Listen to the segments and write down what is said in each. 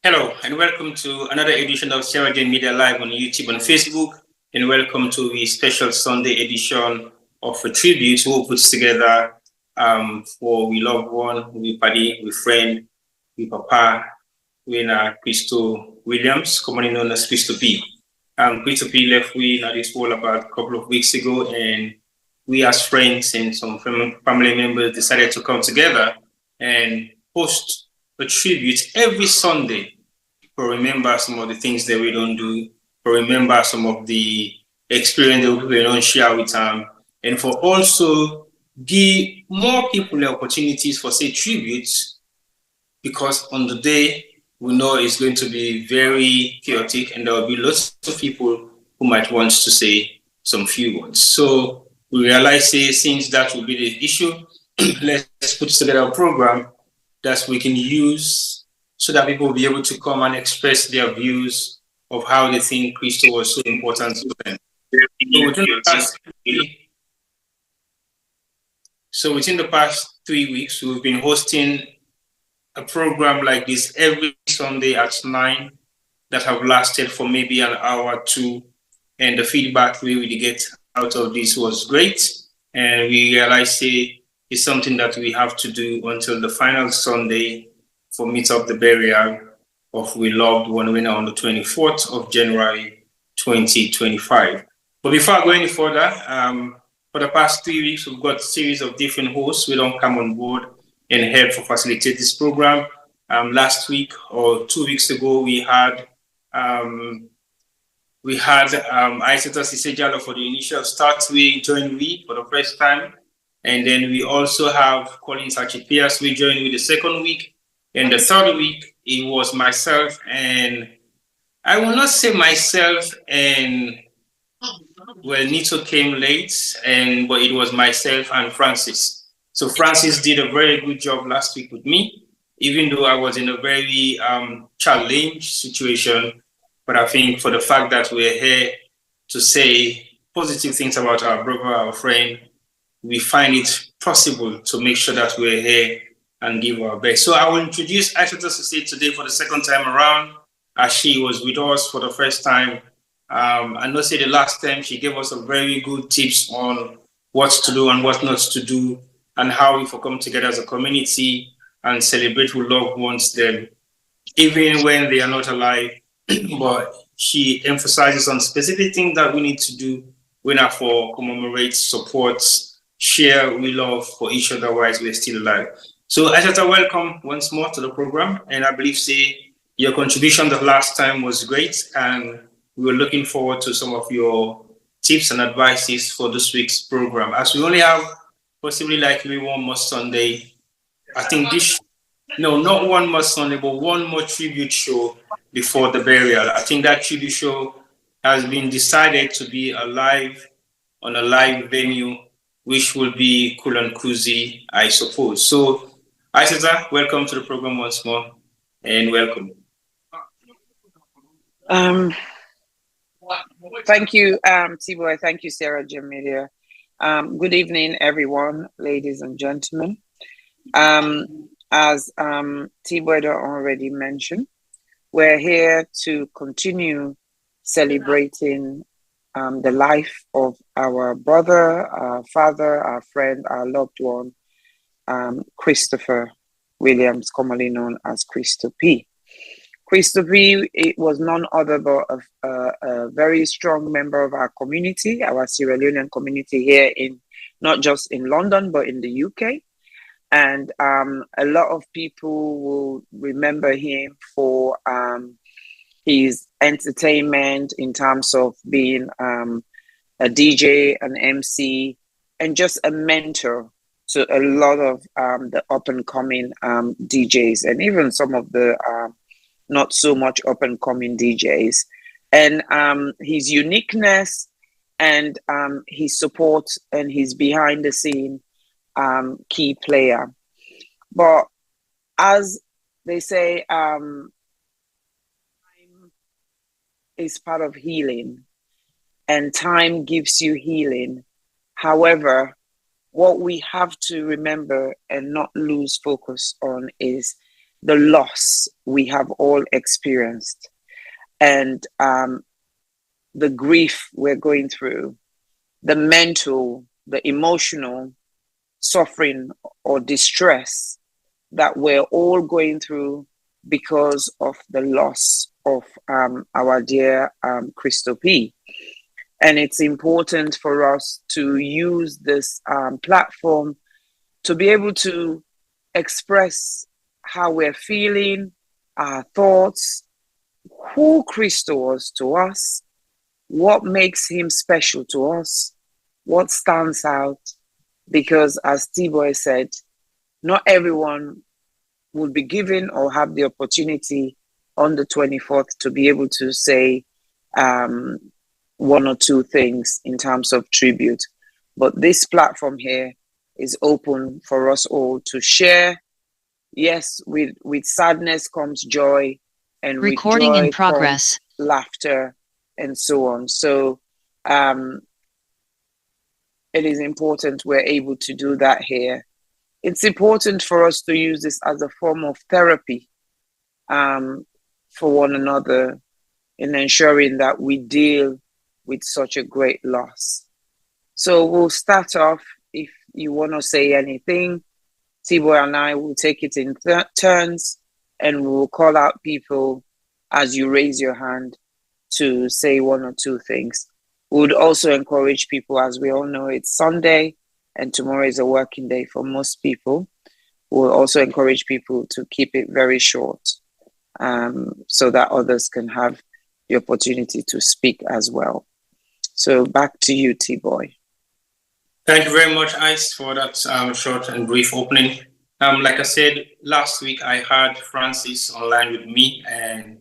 Hello, and welcome to another edition of Sarah Jane Media Live on YouTube and Facebook. And welcome to the special Sunday edition of a tribute who puts together for we loved one, we party, we friend, we papa, we Christo Williams, commonly known as Christo P. Christo P left we in this world about a couple of weeks ago, and we as friends and some family members decided to come together and host a tribute every Sunday to remember some of the things that we don't do, to remember some of the experience that we don't share with them, and for also give more people the opportunities for say tributes, because on the day we know it's going to be very chaotic and there will be lots of people who might want to say some few words. So we realize since that will be the issue, let's put together a program that we can use so that people will be able to come and express their views of how they think Christo was so important to them. So within the past 3 weeks, we've been hosting a program like this every Sunday at 9 that have lasted for maybe an hour or two. And the feedback we really get out of this was great. And we realized it's something that we have to do until the final Sunday for Meet Up the Burial of We Loved One Winner on the 24th of January 2025. But before I go any further, for the past 3 weeks, we've got a series of different hosts who don't come on board and help to facilitate this program. Last week or 2 weeks ago, we had Aisata Sisejalo for the initial start. We joined for the first time. And then we also have Colin Sachipias. We joined the second week. And the third week, it was myself, and I will not say myself and, well, Nito came late, but it was myself and Francis. So Francis did a very good job last week with me, even though I was in a very challenged situation. But I think for the fact that we're here to say positive things about our brother, our friend, we find it possible to make sure that we're here and give our best. So I will introduce Aisha Sise today for the second time around, as she was with us for the first time. I know the last time she gave us some very good tips on what to do and what not to do, and how we come together as a community and celebrate with loved ones them, even when they are not alive. But she emphasizes on specific things that we need to do when I for commemorate, support, share we love for each other while we're still alive. So Aisha, welcome once more to the program. And I believe your contribution the last time was great, and we were looking forward to some of your tips and advices for this week's program. As we only have possibly likely one more Sunday, I think not one more Sunday, but one more tribute show before the burial. I think that tribute show has been decided to be on a live venue, which will be Kulankuzi, I suppose. So, Aisha, welcome to the program once more, and welcome. Thank you, T-Boy. Thank you, Sarah Jim Media. Good evening, everyone, ladies and gentlemen. As T-Boy already mentioned, we're here to continue celebrating the life of our brother, our father, our friend, our loved one, Christopher Williams, commonly known as Christo P. Christo P, it was none other but a very strong member of our community, our Sierra Leonean community here not just in London, but in the UK. And a lot of people will remember him for his entertainment in terms of being a DJ, an MC, and just a mentor to a lot of the up-and-coming DJs, and even some of the not so much up-and-coming DJs. And his uniqueness and his support and his behind-the-scene key player. But as they say, time is part of healing, and time gives you healing. However, what we have to remember and not lose focus on is the loss we have all experienced, and the grief we're going through, the mental, the emotional suffering or distress that we're all going through because of the loss of our dear Christo P. And it's important for us to use this platform to be able to express how we're feeling, our thoughts, who Christo was to us, what makes him special to us, what stands out. Because as T-Boy said, not everyone would be given or have the opportunity on the 24th to be able to say one or two things in terms of tribute. But this platform here is open for us all to share. Yes, with sadness comes joy, and recording with joy in progress comes laughter, and so on. So it is important we're able to do that here. It's important for us to use this as a form of therapy for one another in ensuring that we deal with such a great loss. So we'll start off. If you want to say anything, T-Boy and I will take it in turns, and we will call out people as you raise your hand to say one or two things. We would also encourage people, as we all know, it's Sunday and tomorrow is a working day for most people. We'll also encourage people to keep it very short so that others can have the opportunity to speak as well. So back to you, T-Boy. Thank you very much, Ice, for that short and brief opening. Like I said, last week I had Francis online with me, and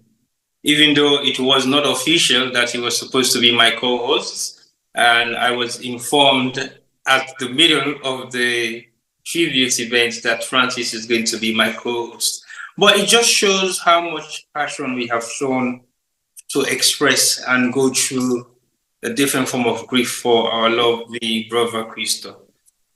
even though it was not official that he was supposed to be my co-host, and I was informed at the middle of the tribute event that Francis is going to be my co-host. But it just shows how much passion we have shown to express and go through a different form of grief for our lovely brother Christo.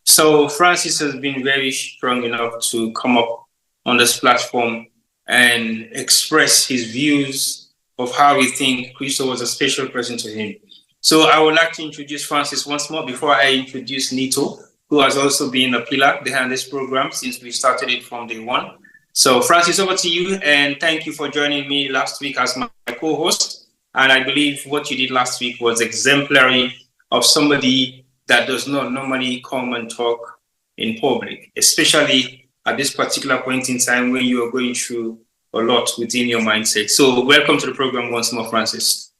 So Francis has been very strong enough to come up on this platform and express his views of how he thinks Christo was a special person to him. So I would like to introduce Francis once more before I introduce Nito, who has also been a pillar behind this program since we started it from day one. So Francis, over to you, and thank you for joining me last week as my co-host. And I believe what you did last week was exemplary of somebody that does not normally come and talk in public, especially at this particular point in time when you are going through a lot within your mindset. So welcome to the program once more, Francis.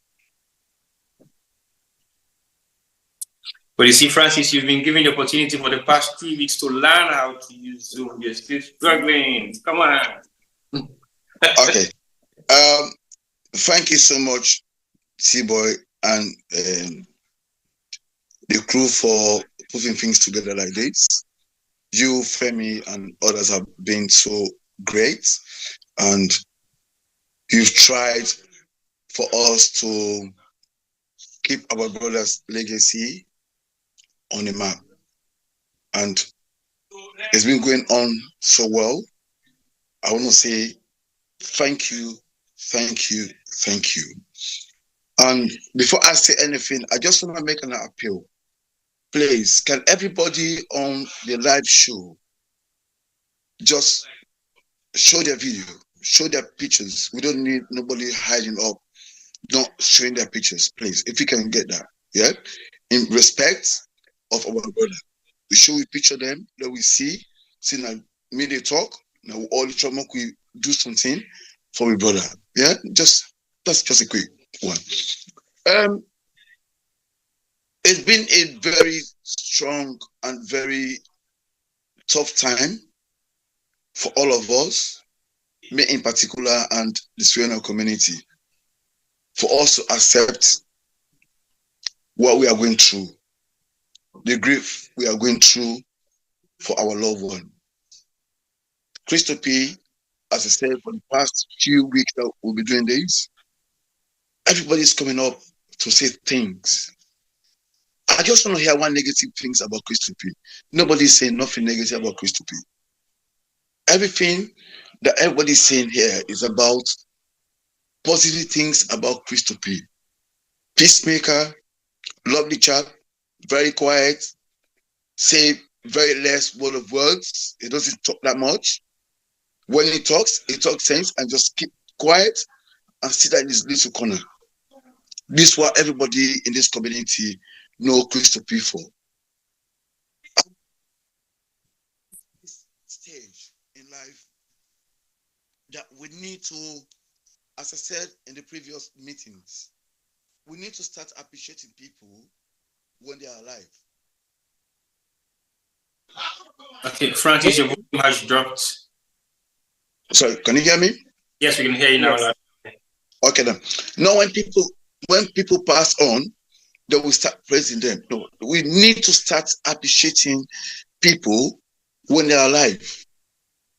But you see, Francis, you've been given the opportunity for the past 3 weeks to learn how to use Zoom. You're still struggling. Come on. Okay. Thank you so much, T-Boy and the crew for putting things together like this. You, Femi, and others have been so great, and you've tried for us to keep our brother's legacy on the map. And it's been going on so well. I want to say thank you, thank you, thank you. And before I say anything, I just want to make an appeal. Please, can everybody on the live show just show their video, show their pictures? We don't need nobody hiding up, not showing their pictures, please, if you can get that, yeah? In respect of our brother. We show we picture them, that we see now me they talk, now all the trauma we do something for my brother. Yeah, that's just a quick one. It's been a very strong and very tough time for all of us, me in particular, and the Suena community, for us to accept what we are going through, the grief we are going through for our loved one. Christo P, as I said, for the past few weeks that we'll be doing this, everybody's coming up to say things. I just want to hear one negative things about Christo P. Nobody's saying nothing negative about Christo P. Everything that everybody's saying here is about positive things about Christo P. Peacemaker, lovely chap, very quiet, say very less word of words. He doesn't talk that much. When he talks sense and just keep quiet and sit in his little corner. This is what everybody in this community know Christo P for. This stage in life that we need to, as I said in the previous meetings, we need to start appreciating people when they are alive. Okay, Francis, your volume has dropped. Sorry, can you hear me? Yes, we can hear you now. Yes. Okay then. Now when people pass on, they will start praising them. No, we need to start appreciating people when they are alive.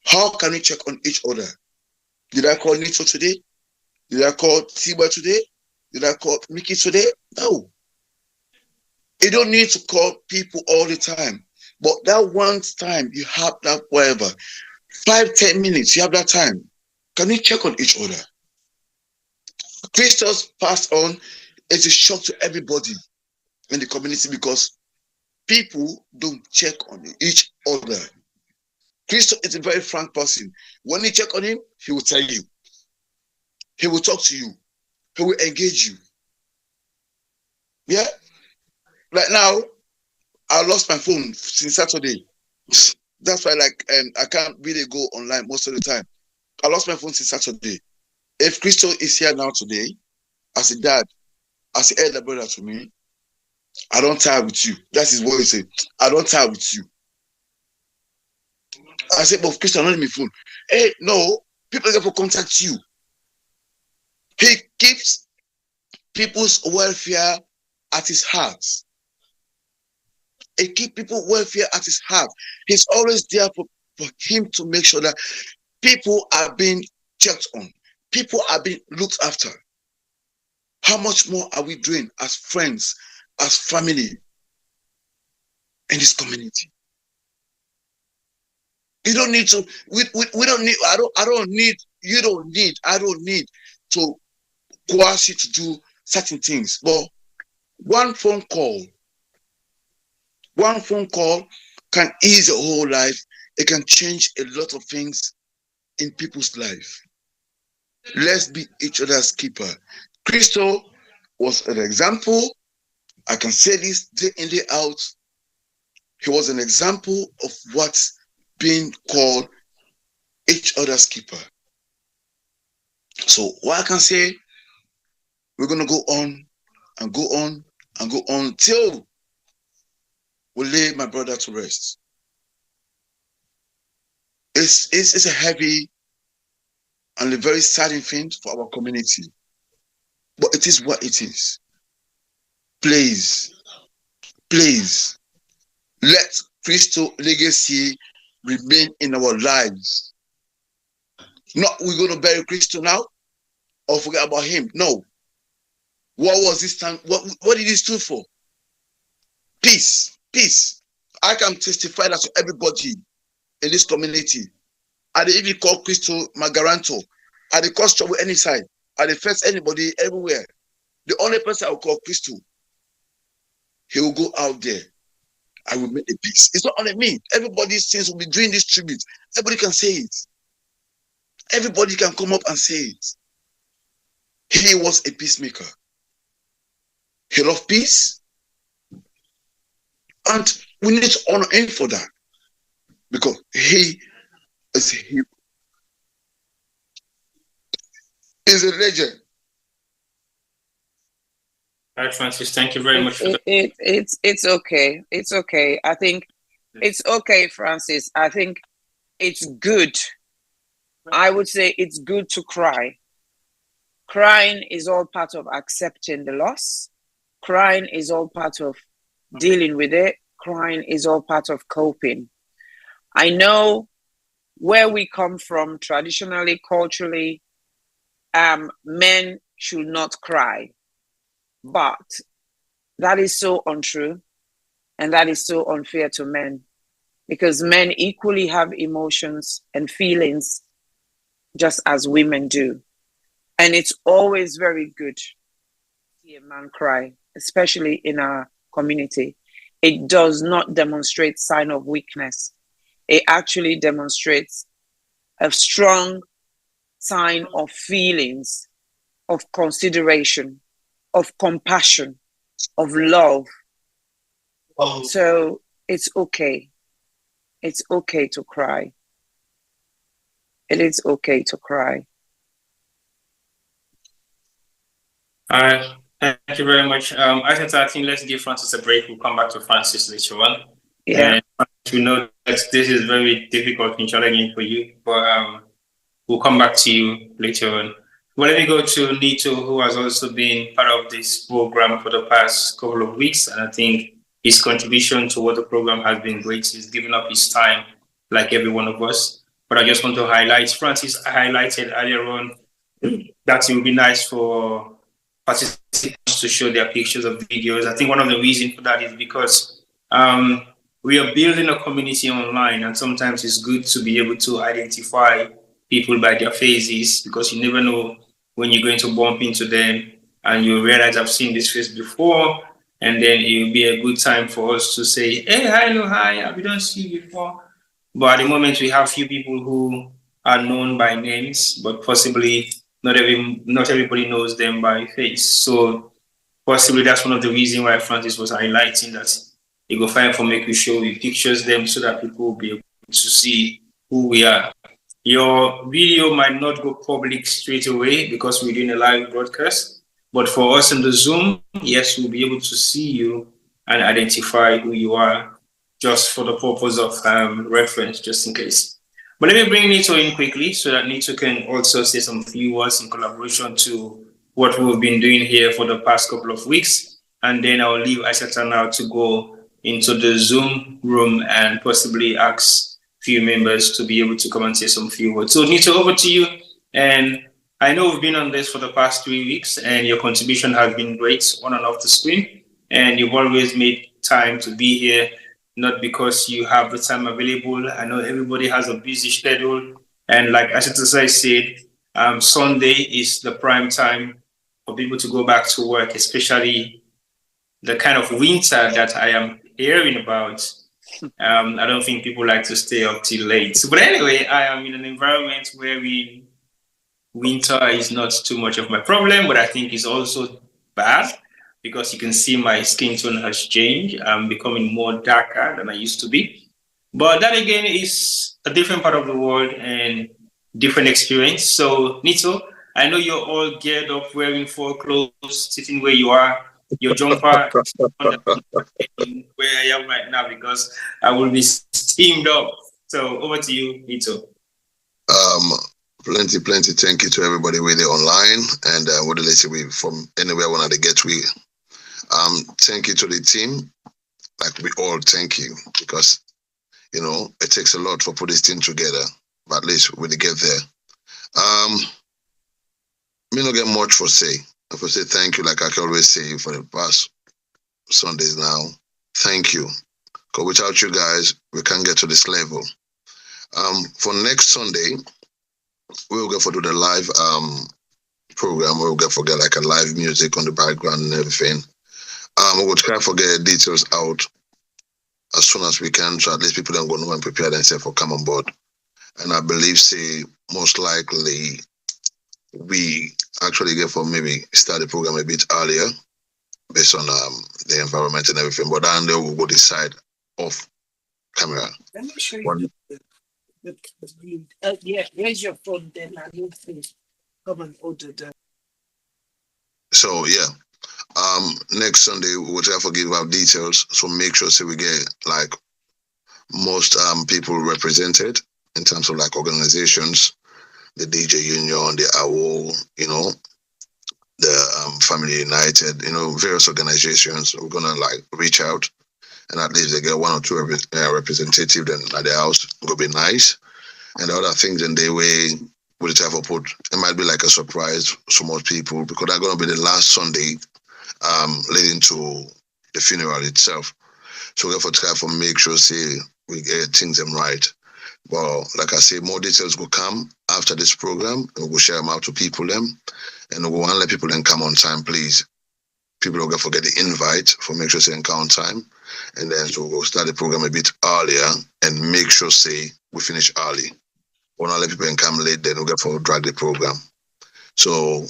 How can we check on each other? Did I call Nito today? Did I call Tiba today? Did I call Mickey today? No. You don't need to call people all the time. But that one time you have that whatever, 5-10 minutes, you have that time. Can we check on each other? Christos passed on. It's a shock to everybody in the community because people don't check on each other. Christo is a very frank person. When you check on him, he will tell you. He will talk to you. He will engage you. Yeah? Right now, I lost my phone since Saturday. That's why I can't really go online most of the time. I lost my phone since Saturday. If Christo is here now today, as a dad, as an elder brother to me, I don't tie with you. That's his voice. I don't tie with you. I said, but Christo, not my phone. Hey, no, people get to contact you. He keeps people's welfare at his heart. He keeps people's welfare at his heart. He's always there for him to make sure that people are being checked on. People are being looked after. How much more are we doing as friends, as family in this community? You don't need to, we don't need, I don't need, you don't need, I don't need to coerce you to do certain things. But one phone call can ease a whole life. It can change a lot of things in people's life. Let's be each other's keeper. Christo was an example. I can say this day in, day out. He was an example of what's being called each other's keeper. So what I can say, we're going to go on and go on and go on till we lay my brother to rest. It's a heavy and a very saddening thing for our community. But it is what it is. Please, let Christo legacy remain in our lives. Not we're going to bury Christo now or forget about him. No. What was this time? What did he stand for? Peace. I can testify that to everybody in this community. I didn't even call Christo my guarantor. I didn't cause trouble any side. I didn't face anybody everywhere. The only person I will call Christo, he will go out there. I will make a peace. It's not only me. Everybody since will be doing this tribute. Everybody can say it. Everybody can come up and say it. He was a peacemaker. He loved peace. And we need to honor him for that. Because he is a hero. He's a legend. All right, Francis, thank you very much for that. It's okay. It's okay. I think it's okay, Francis. I think it's good. I would say it's good to cry. Crying is all part of accepting the loss. Crying is all part of dealing with it. Crying is all part of coping. I know where we come from traditionally, culturally, men should not cry. But that is so untrue, and that is so unfair to men, because men equally have emotions and feelings just as women do. And it's always very good to see a man cry, especially in our community. It does not demonstrate sign of weakness. It actually demonstrates a strong sign of feelings, of consideration, of compassion, of love. So it's okay. It's okay to cry. It is okay to cry. All right. Thank you very much. I think let's give Francis a break. We'll come back to Francis later on. Yeah. And we know that this is very difficult and challenging for you, but we'll come back to you later on. Well, let me go to Nito, who has also been part of this program for the past couple of weeks. And I think his contribution to what the program has been great. He's given up his time like every one of us. But I just want to highlight, Francis highlighted earlier on that it would be nice for participants to show their pictures or videos. I think one of the reasons for that is because we are building a community online, and sometimes it's good to be able to identify people by their faces, because you never know when you're going to bump into them and you realize I've seen this face before, and then it will be a good time for us to say, hey, hello, hi, we don't see you before. But at the moment, we have few people who are known by names, but possibly not everybody knows them by face. So possibly that's one of the reasons why Francis was highlighting that it go fine for make we show you pictures them so that people will be able to see who we are. Your video might not go public straight away because we're doing a live broadcast, but for us in the Zoom, yes, we'll be able to see you and identify who you are, just for the purpose of reference, just in case. But let me bring Nito in quickly so that Nito can also say some few words in collaboration to what we've been doing here for the past couple of weeks. And then I'll leave Aishata now to go into the Zoom room and possibly ask few members to be able to come and say some few words. So Nito, over to you. And I know we've been on this for the past 3 weeks and your contribution has been great on and off the screen. And you've always made time to be here, not because you have the time available. I know everybody has a busy schedule. And like Ashita said, Sunday is the prime time for people to go back to work, especially the kind of winter that I am hearing about. I don't think people like to stay up till late. But anyway, I am in an environment where winter is not too much of my problem, but I think it's also bad because you can see my skin tone has changed. I'm becoming more darker than I used to be. But that again is a different part of the world and different experience. So Nito, I know you're all geared up, wearing full clothes, sitting where you are. Your jumper where I am right now because I will be steamed up. So over to you, Nito. Plenty. Thank you to everybody really online and what they say we from anywhere I want to get we. Thank you to the team. Like we all thank you because it takes a lot for put this team together. But at least when they get there. Me not get much for say. If I say thank you, like I can always say for the past Sundays now, thank you. Because without you guys, we can't get to this level. For next Sunday, we'll go for do the live program. We'll get like a live music on the background and everything. We'll try to get details out as soon as we can, so at least people don't go know and prepare themselves for come on board. And I believe, most likely we actually get for maybe start the program a bit earlier based on the environment and everything, but then they will go decide off camera. Let me show you yeah, where's your phone then? I need to come and order that. So yeah, next Sunday we'll try to give out details, so make sure we get like most people represented in terms of like organizations, the DJ Union, the AWO, the Family United, various organizations. We're gonna like reach out and at least they get one or two representatives then at the house. It'll be nice. And the other things in the way we'll try to put, it might be like a surprise to most people because that's gonna be the last Sunday leading to the funeral itself. So we have to try to make sure we get things right. Well, like I say, more details will come after this program, and we'll share them out to people them, and we want to let people then come on time, please. People don't forget the invite for make sure they come on time, and then so we'll start the program a bit earlier and make sure say we finish early. We'll not let people come late, then we'll get for drag the program. So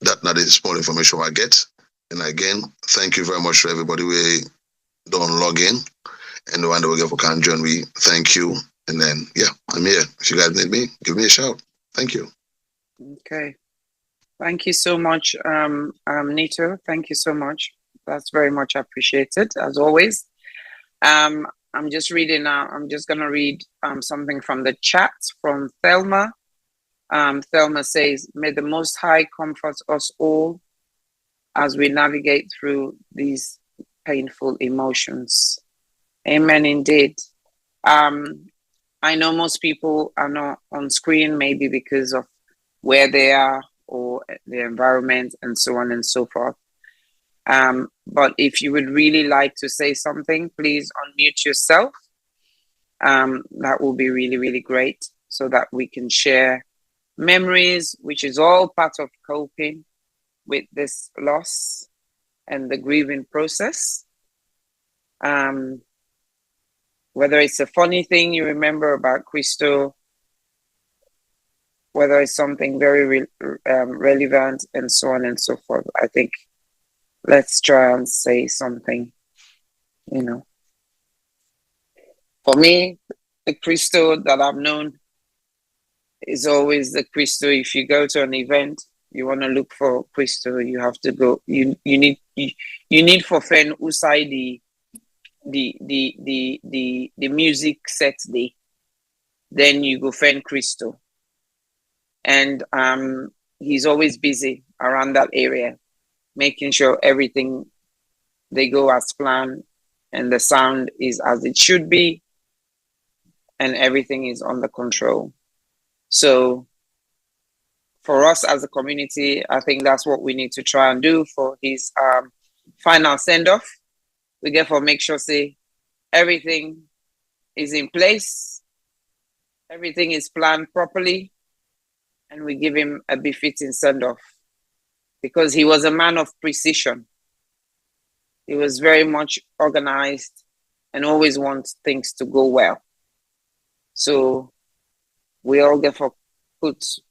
that now is small information I get. And again, thank you very much to everybody we don't log in, and the one that we get for can join we thank you. And then yeah, I'm here. If you guys need me, give me a shout. Thank you. Okay. Thank you so much, Nito. Thank you so much. That's very much appreciated, as always. I'm just reading now. I'm just going to read something from the chat from Thelma. Thelma says, may the Most High comfort us all as we navigate through these painful emotions. Amen, indeed. I know most people are not on screen, maybe because of where they are or the environment and so on and so forth. But if you would really like to say something, please unmute yourself. That will be really, really great so that we can share memories, which is all part of coping with this loss and the grieving process. Whether it's a funny thing you remember about Christo, whether it's something very relevant and so on and so forth. I think let's try and say something, you know. For me, the Christo that I've known is always the Christo. If you go to an event, you want to look for Christo, you have to go. You need for Fen Usai the music set day. Then you go Fen Christo. And he's always busy around that area, making sure everything they go as planned and the sound is as it should be and everything is under control. So for us as a community, I think that's what we need to try and do for his final send-off. We therefore make sure say everything is in place, everything is planned properly, and we give him a befitting send-off because he was a man of precision. He was very much organized and always wants things to go well. So we all therefore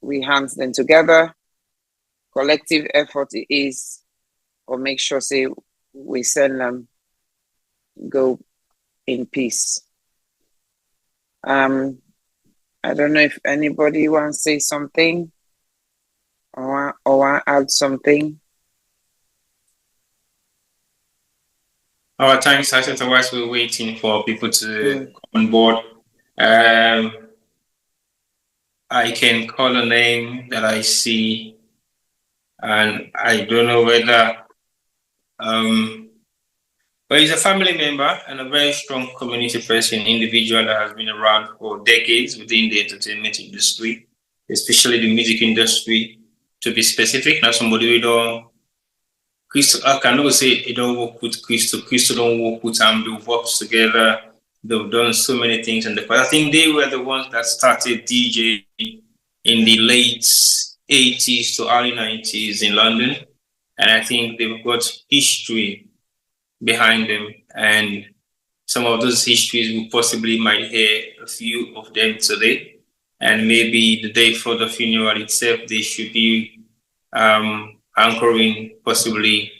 we hands them together. Collective effort it is, or make sure say we send them go in peace. I don't know if anybody wants to say something or add something. All right, thanks. I said otherwise we're waiting for people to come on board. I can call a name that I see, and I don't know whether but he's a family member and a very strong community person, individual that has been around for decades within the entertainment industry, especially the music industry. To be specific, now somebody we don't, Christo, I cannot say it don't work with Christo. Christo don't work with them. They've worked together. They've done so many things in the past. I think they were the ones that started DJ in the late 80s to early 90s in London. And I think they've got history behind them, and some of those histories we possibly might hear a few of them today, and maybe the day for the funeral itself they should be anchoring possibly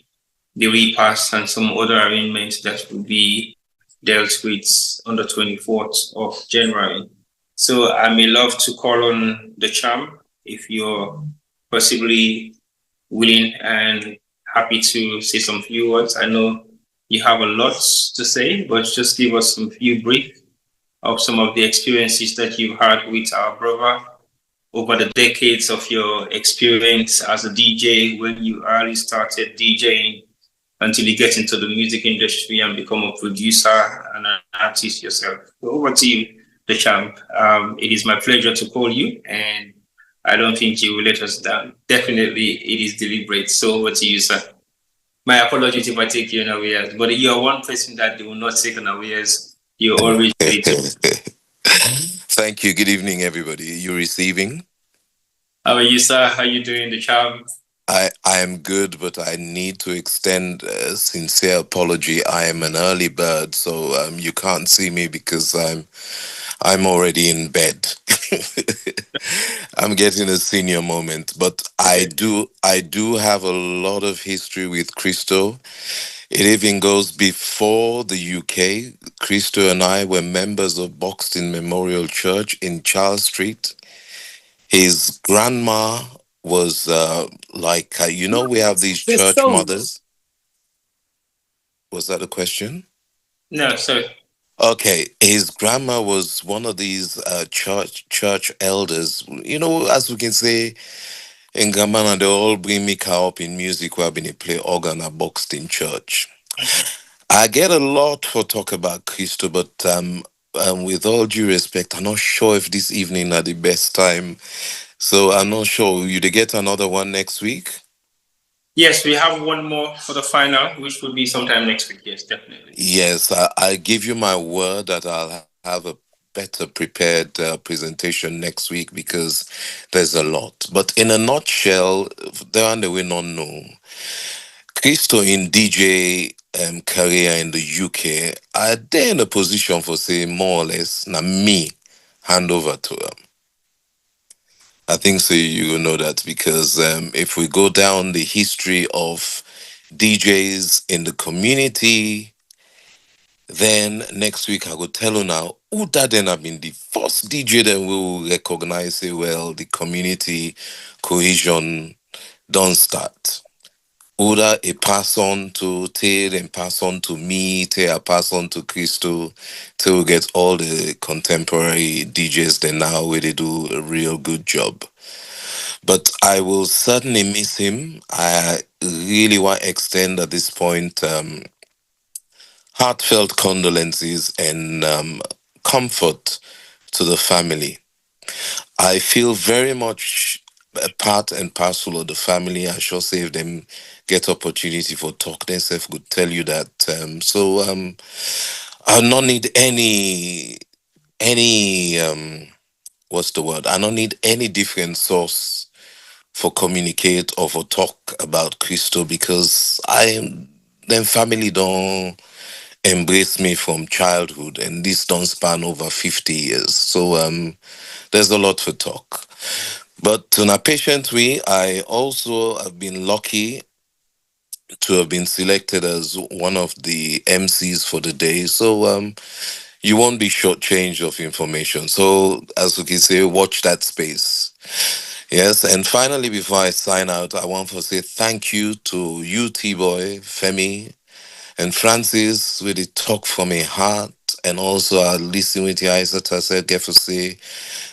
the repast and some other arrangements that will be dealt with on the 24th of January. So I may love to call on the charm if you're possibly willing and happy to say some few words. I know you have a lot to say, but just give us some few brief of some of the experiences that you've had with our brother over the decades of your experience as a DJ, when you early started DJing until you get into the music industry and become a producer and an artist yourself. So over to you, the champ. It is my pleasure to call you, and I don't think you will let us down. Definitely, it is deliberate. So over to you, sir. My apologies if I take you unawares, but you are one person that they will not take unawares. You're always ready to. Thank you. Good evening, everybody. You receiving? How are you, sir? How you doing, the child? I am good, but I need to extend a sincere apology. I am an early bird, so you can't see me because I'm already in bed. I'm getting a senior moment, but I do have a lot of history with Christo. It even goes before the UK. Christo and I were members of Boxton Memorial Church in Charles Street. His grandma was we have these The church Stones. mothers. Was that a question? No, sir. Okay, his grandma was one of these church elders. You know, as we can say in Gamana, they all bring me up in music where I've been play organ at Boxton Church. I get a lot for talk about Christo, but with all due respect, I'm not sure if this evening are the best time. So I'm not sure. You to get another one next week? Yes, we have one more for the final, which will be sometime next week. Yes, definitely. Yes, I give you my word that I'll have a better prepared presentation next week because there's a lot. But in a nutshell, there are the way not know. Christo in DJ career in the UK, are they in a position for say more or less now me hand over to them? I think so. You will know that because if we go down the history of DJs in the community, then next week I will tell you now who that then have been the first DJ that we will recognize say, well, the community cohesion don't start. Oda a pass on to Ted and pass on to me, Ted a pass on to Christo, till we get all the contemporary DJs that now where they do a real good job. But I will certainly miss him. I really want to extend at this point heartfelt condolences and comfort to the family. I feel very much a part and parcel of the family. I sure say if them get opportunity for talk, themselves could tell you that. I don't need any what's the word? I don't need any different source for communicate or for talk about Christo because then family don't embrace me from childhood and this don't span over 50 years. So there's a lot to talk. But in a patient way, I also have been lucky to have been selected as one of the MCs for the day. So you won't be shortchanged of information. So as we can say, watch that space. Yes, and finally, before I sign out, I want to say thank you to you, T-Boy, Femi, and Francis, with the talk from a heart, and also I listen with your eyes that I said, get to say,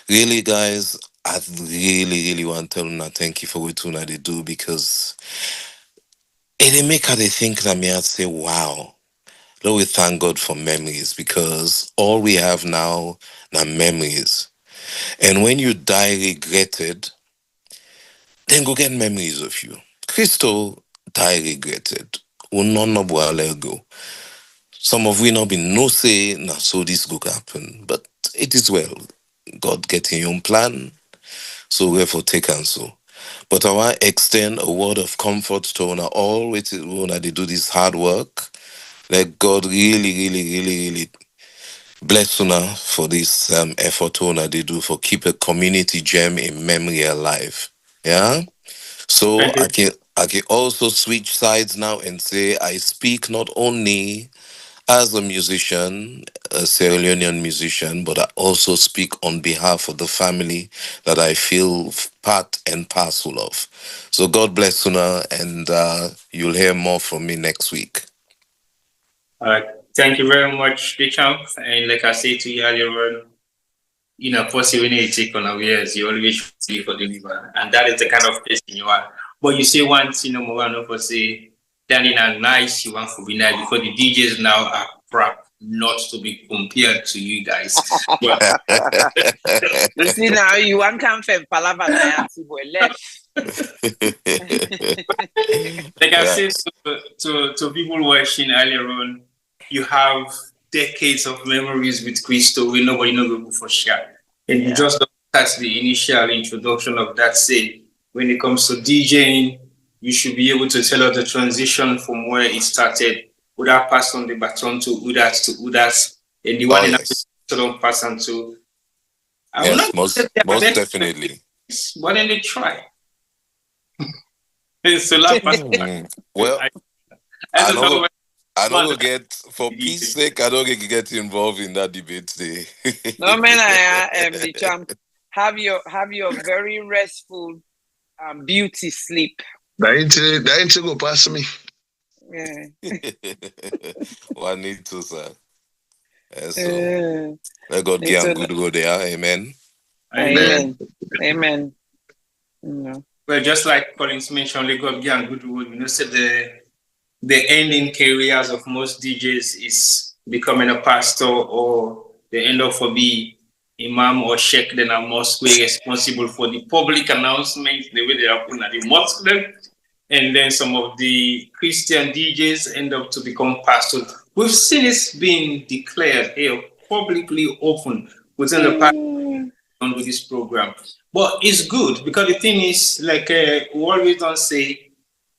really, guys, I really want to tell you thank you for what they do because it make her they think that me, I'd say, wow. Lord, we thank God for memories because all we have now are memories. And when you die regretted, then go get memories of you. Christo die regretted. Go. Some of we not been no say now so this go happen. But it is well. God getting your own plan. So wherefore take and so. But I want to extend a word of comfort to all when they do this hard work. Let God really bless una for this effort una they do for keep a community gem in memory alive. Yeah. So Thank you. I can also switch sides now and say I speak not only as a musician, a Sierra Leonean musician, but I also speak on behalf of the family that I feel part and parcel of. So God bless Una, and you'll hear more from me next week. All right. Thank you very much, the champ. And like I said to you earlier on, possibly when you take on awares, you always see for deliver. And that is the kind of person you are. But you say once, more one for say, then in a nice, you want to be nice because the DJs now are crap, not to be compared to you guys. But, You see now, you want come from Palava left. like I said to people watching earlier on, you have decades of memories with Christo. We nobody know for sure. And you just don't touch the initial introduction of that. Say, when it comes to DJing, you should be able to tell us the transition from where it started without passing the baton to Udas, and the one in don't pass on to. I will Yes, not say most definitely. Why don't they try? So well, I don't get, for peace sake, I don't get involved in that debate today. No, man, I am the champ. Have your very restful beauty sleep. That ain't go past me. Yeah. Well, I need to, sir. So let God give and good go there. Amen. Amen. Amen. No. Well, just like Collins mentioned, let God give and good go. You know, say the ending careers of most DJs is becoming a pastor, or they end up for be imam or sheikh, then a mosque responsible for the public announcements, the way they happen at the mosque then. And then some of the Christian DJs end up to become pastors. We've seen this being declared here publicly open within the past with this program. But it's good because the thing is, like we always don't say,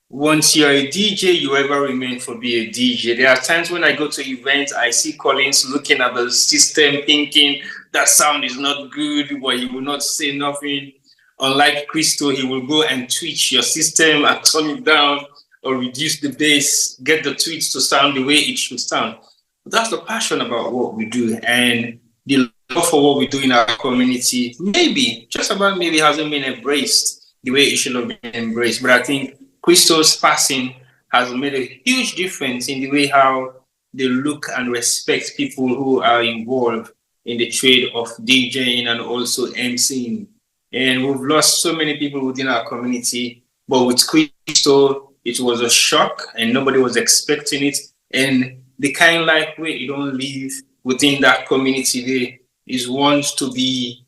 once you're a DJ, you ever remain for be a DJ. There are times when I go to events, I see Collins looking at the system, thinking that sound is not good, but he will not say nothing. Unlike Christo, he will go and twitch your system and turn it down or reduce the bass, get the tweets to sound the way it should sound. But that's the passion about what we do, and the love for what we do in our community. Maybe, just about maybe, hasn't been embraced the way it should have been embraced. But I think Christo's passing has made a huge difference in the way how they look and respect people who are involved in the trade of DJing and also MCing. And we've lost so many people within our community. But with Christo, it was a shock and nobody was expecting it. And the kind of life where you don't live within that community there is one to be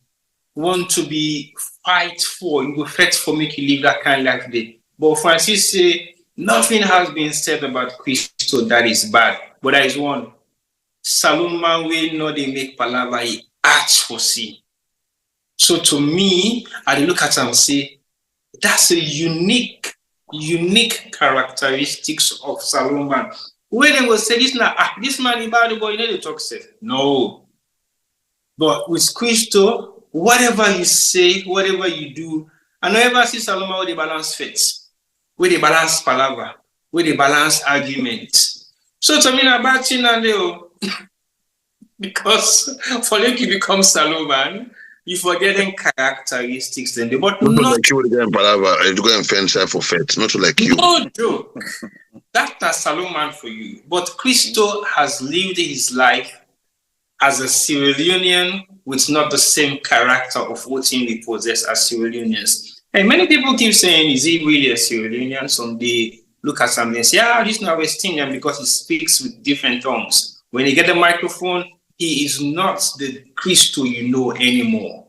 fight for. You will fight for make you live that kind of life there. But Francis say nothing has been said about Christo that is bad. But there is one. Saloma will not they make palava, he acts for see. So to me, I look at him and say, that's a unique characteristics of Solomon. When they will say this now, this man is bad, but you know the talk said. No. But with Christo, whatever you say, whatever you do, I never see Solomon with the balance fits, with the balance palava, with the balance argument. So to me, about Chinandeo, because for you become Solomon, you forgetting characteristics then. But not like you would go and palava, you go and fence for fete, not like you. No joke. That's Solomon for you. But Christo has lived his life as a Sierra Leonean with not the same character of what we possess as Sierra Leoneans. And many people keep saying, is he really a Sierra Leonean? Some they look at something and say, this is not West Indian because he speaks with different tongues. When you get the microphone, he is not the Christo you know anymore.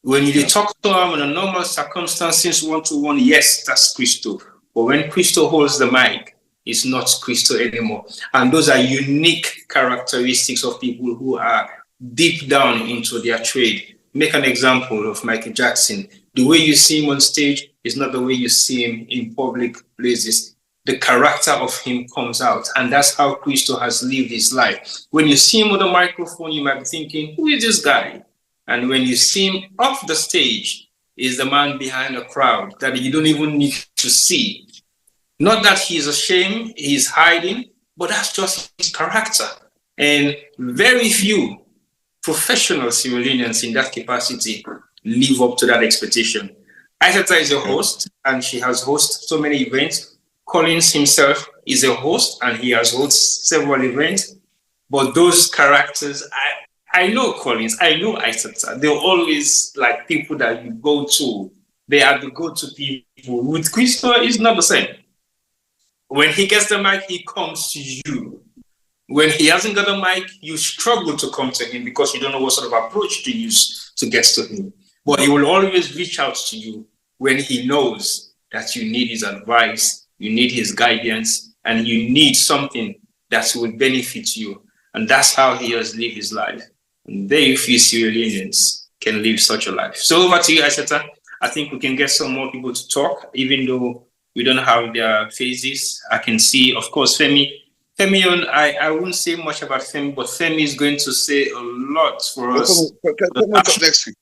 When you talk to him in a normal circumstances, one-to-one, yes, that's Christo. But when Christo holds the mic, it's not Christo anymore. And those are unique characteristics of people who are deep down into their trade. Make an example of Michael Jackson. The way you see him on stage is not the way you see him in public places. The character of him comes out, and that's how Christo has lived his life. When you see him with a microphone, you might be thinking, who is this guy? And when you see him off the stage, is the man behind the crowd that you don't even need to see. Not that he's ashamed, he's hiding, but that's just his character. And very few professional Sierra Leoneans in that capacity live up to that expectation. Aisata is a host, and she has hosted so many events. Collins himself is a host, and he has hosted several events. But those characters, I know Collins, I know Aisata. They're always like people that you go to. They are the go-to people. With Christo, it's not the same. When he gets the mic, he comes to you. When he hasn't got a mic, you struggle to come to him because you don't know what sort of approach to use to get to him. But he will always reach out to you when he knows that you need his advice, you need his guidance, and you need something that will benefit you. And that's how he has lived his life. And very few Sierra Leoneans can live such a life. So over to you, Aishata. I think we can get some more people to talk, even though we don't have their faces. I can see, of course, Femi. I won't say much about Femi, but Femi is going to say a lot for us. Femi will talk next week.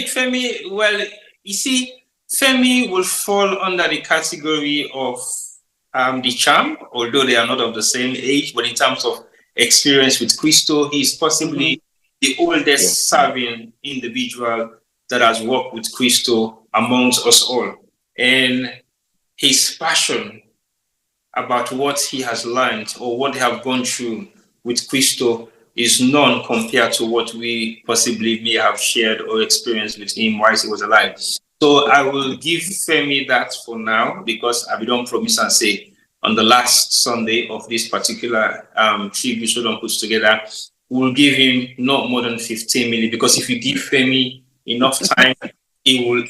Femi, well, you see, Femi will fall under the category of the champ, although they are not of the same age, but in terms of experience with Christo, he is possibly the oldest serving individual that has worked with Christo amongst us all. And his passion about what he has learned or what they have gone through with Christo is none compared to what we possibly may have shared or experienced with him while he was alive. So I will give Femi that for now, because I don't promise and say on the last Sunday of this particular tribute Sodom puts together, we'll give him not more than 15 minutes, because if you give Femi enough time, he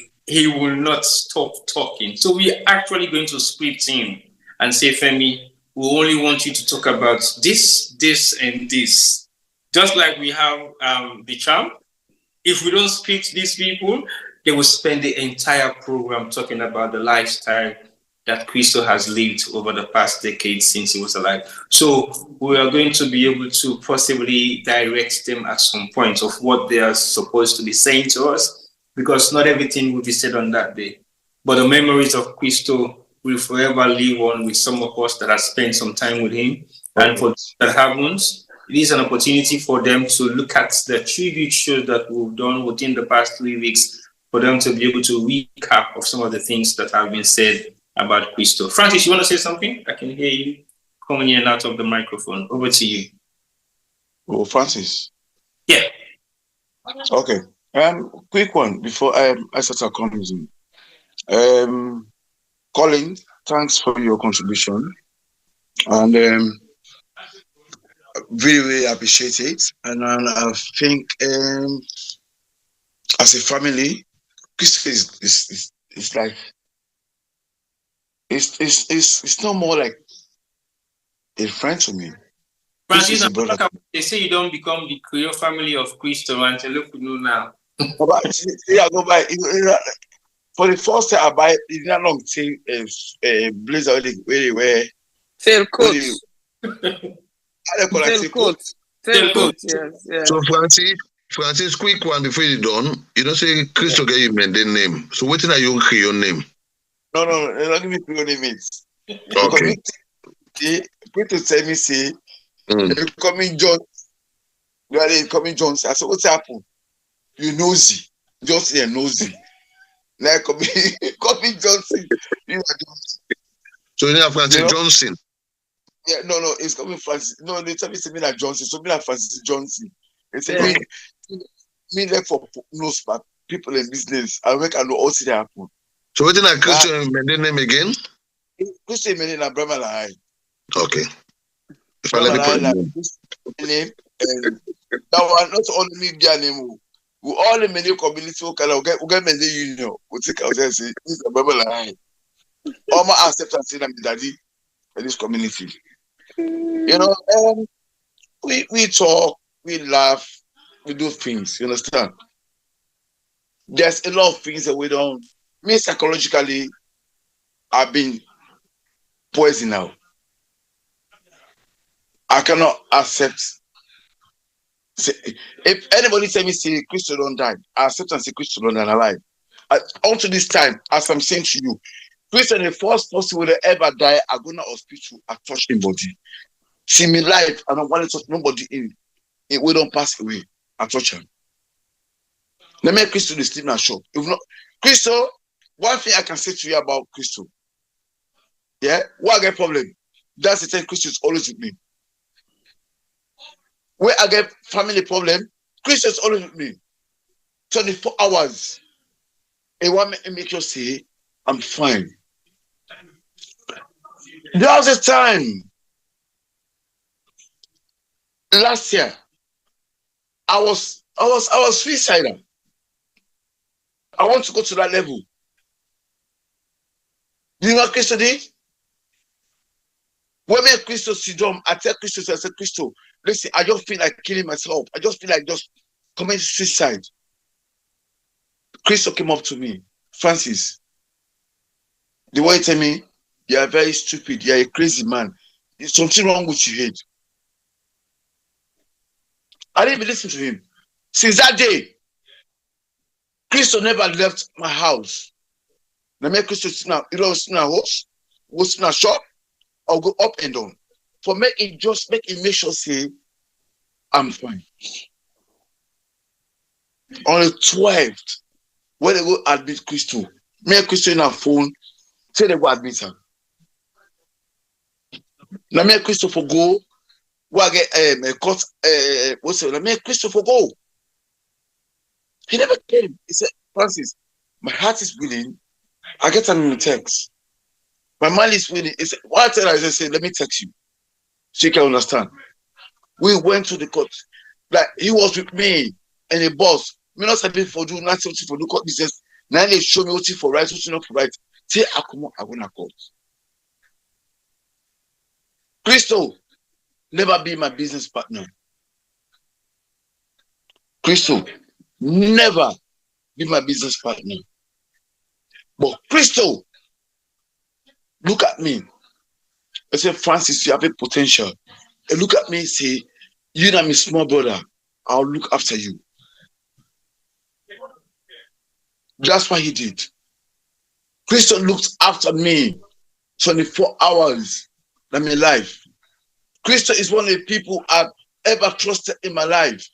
will not stop talking. So we're actually going to script him and say, Femi, we only want you to talk about this, and this. Just like we have the champ. If we don't speak to these people, they will spend the entire program talking about the lifestyle that Christo has lived over the past decade since he was alive. So we are going to be able to possibly direct them at some point of what they are supposed to be saying to us, because not everything will be said on that day. But the memories of Christo will forever live on with some of us that have spent some time with him. And for that haven't, it is an opportunity for them to look at the tribute shows that we've done within the past 3 weeks, for them to be able to recap of some of the things that have been said about Christo. Francis, you want to say something? I can hear you coming in and out of the microphone. Over to you. Oh, Francis. Yeah. Okay. Quick one before Aishata comes in. Colin, thanks for your contribution, and really appreciate it. And I think as a family, Christo is like it's no more like a friend to me. Francis, they say you don't become the Creole family of Christo until look now. Yeah, go buy. For the first time I buy, it's not long till a blazer where they wear. Tail coat. Tail coat, yes. So Francis, quick one before you done. You don't say Christo get you maintain name. So what are you your name? No, let me Creole name it. Okay. People tell me say they call me John. They call me Johnson. I said, what's happened? You nosy. Just here nosy. Like call me Johnson. You are Johnson. So you have Francis Johnson. Yeah, no, it's coming Francis. No, they tell me to me like Johnson. So me like Francis Johnson. They say me like for nose but people in business. I make I know all see that happen. So what did I Christian name again? Christian name Brahma Lai. Okay. If I let me put name and that one not only me their name. We all the many community we get many union. We take out and say this is Brahma Lai. All my acceptance say that daddy in this community. You know, we talk, we laugh, we do things, you understand? There's a lot of things that we don't. Me psychologically, I've been poisoned now. I cannot accept. If anybody say me say Christo don't die, I accept and say Christo don't die alive. Until this time, as I'm saying to you, Christo the first person will ever die. I go to hospital, I touch him body. See me live, I don't want to touch nobody in. We don't pass away. I touch him. Let me Christo the sleep in a shop. If not, Christo, one thing I can say to you about Christo. Yeah, what I get problem? That's the thing. Christo is always with me. Where I get family problem, Christo is always with me. 24 hours. And what make you say, I'm fine. There was a time last year. I was suicidal. I want to go to that level. You know what Christo did? When me and Christo sit down, I tell Christo, I say, Christo, listen, I just feel like killing myself. I just feel like just committing suicide. Christo came up to me, Francis, the way he tell me, you are very stupid, you are a crazy man. There's something wrong with your head. I didn't even listen to him. Since that day, Christo never left my house. Now, me Christo sit now, you know, sit in a house, go sit in a shop, or go up and down. For me, it just make sure say, I'm fine. On the 12th, when they go admit Christo, me and Christo in our phone, say they go admit her. Now, me and Christo for go, I get a court, what's it? Now, me and Christo for go. He never came. He said, Francis, my heart is willing. I get him in the text. My mind is willing. He said, what I tell her, I say, let me text you. So you can understand. We went to the court. Like, he was with me and the boss. Me not something for do, not something for do court business. Now they show me what for right, what not for right. Say, I come on, I want to court. Christo, never be my business partner. Christo, never be my business partner. But Christo, look at me. I say, Francis, you have a potential. And look at me and say, you and my small brother, I'll look after you. That's what he did. Christo looked after me 24 hours in my life. Christo is one of the people I've ever trusted in my life.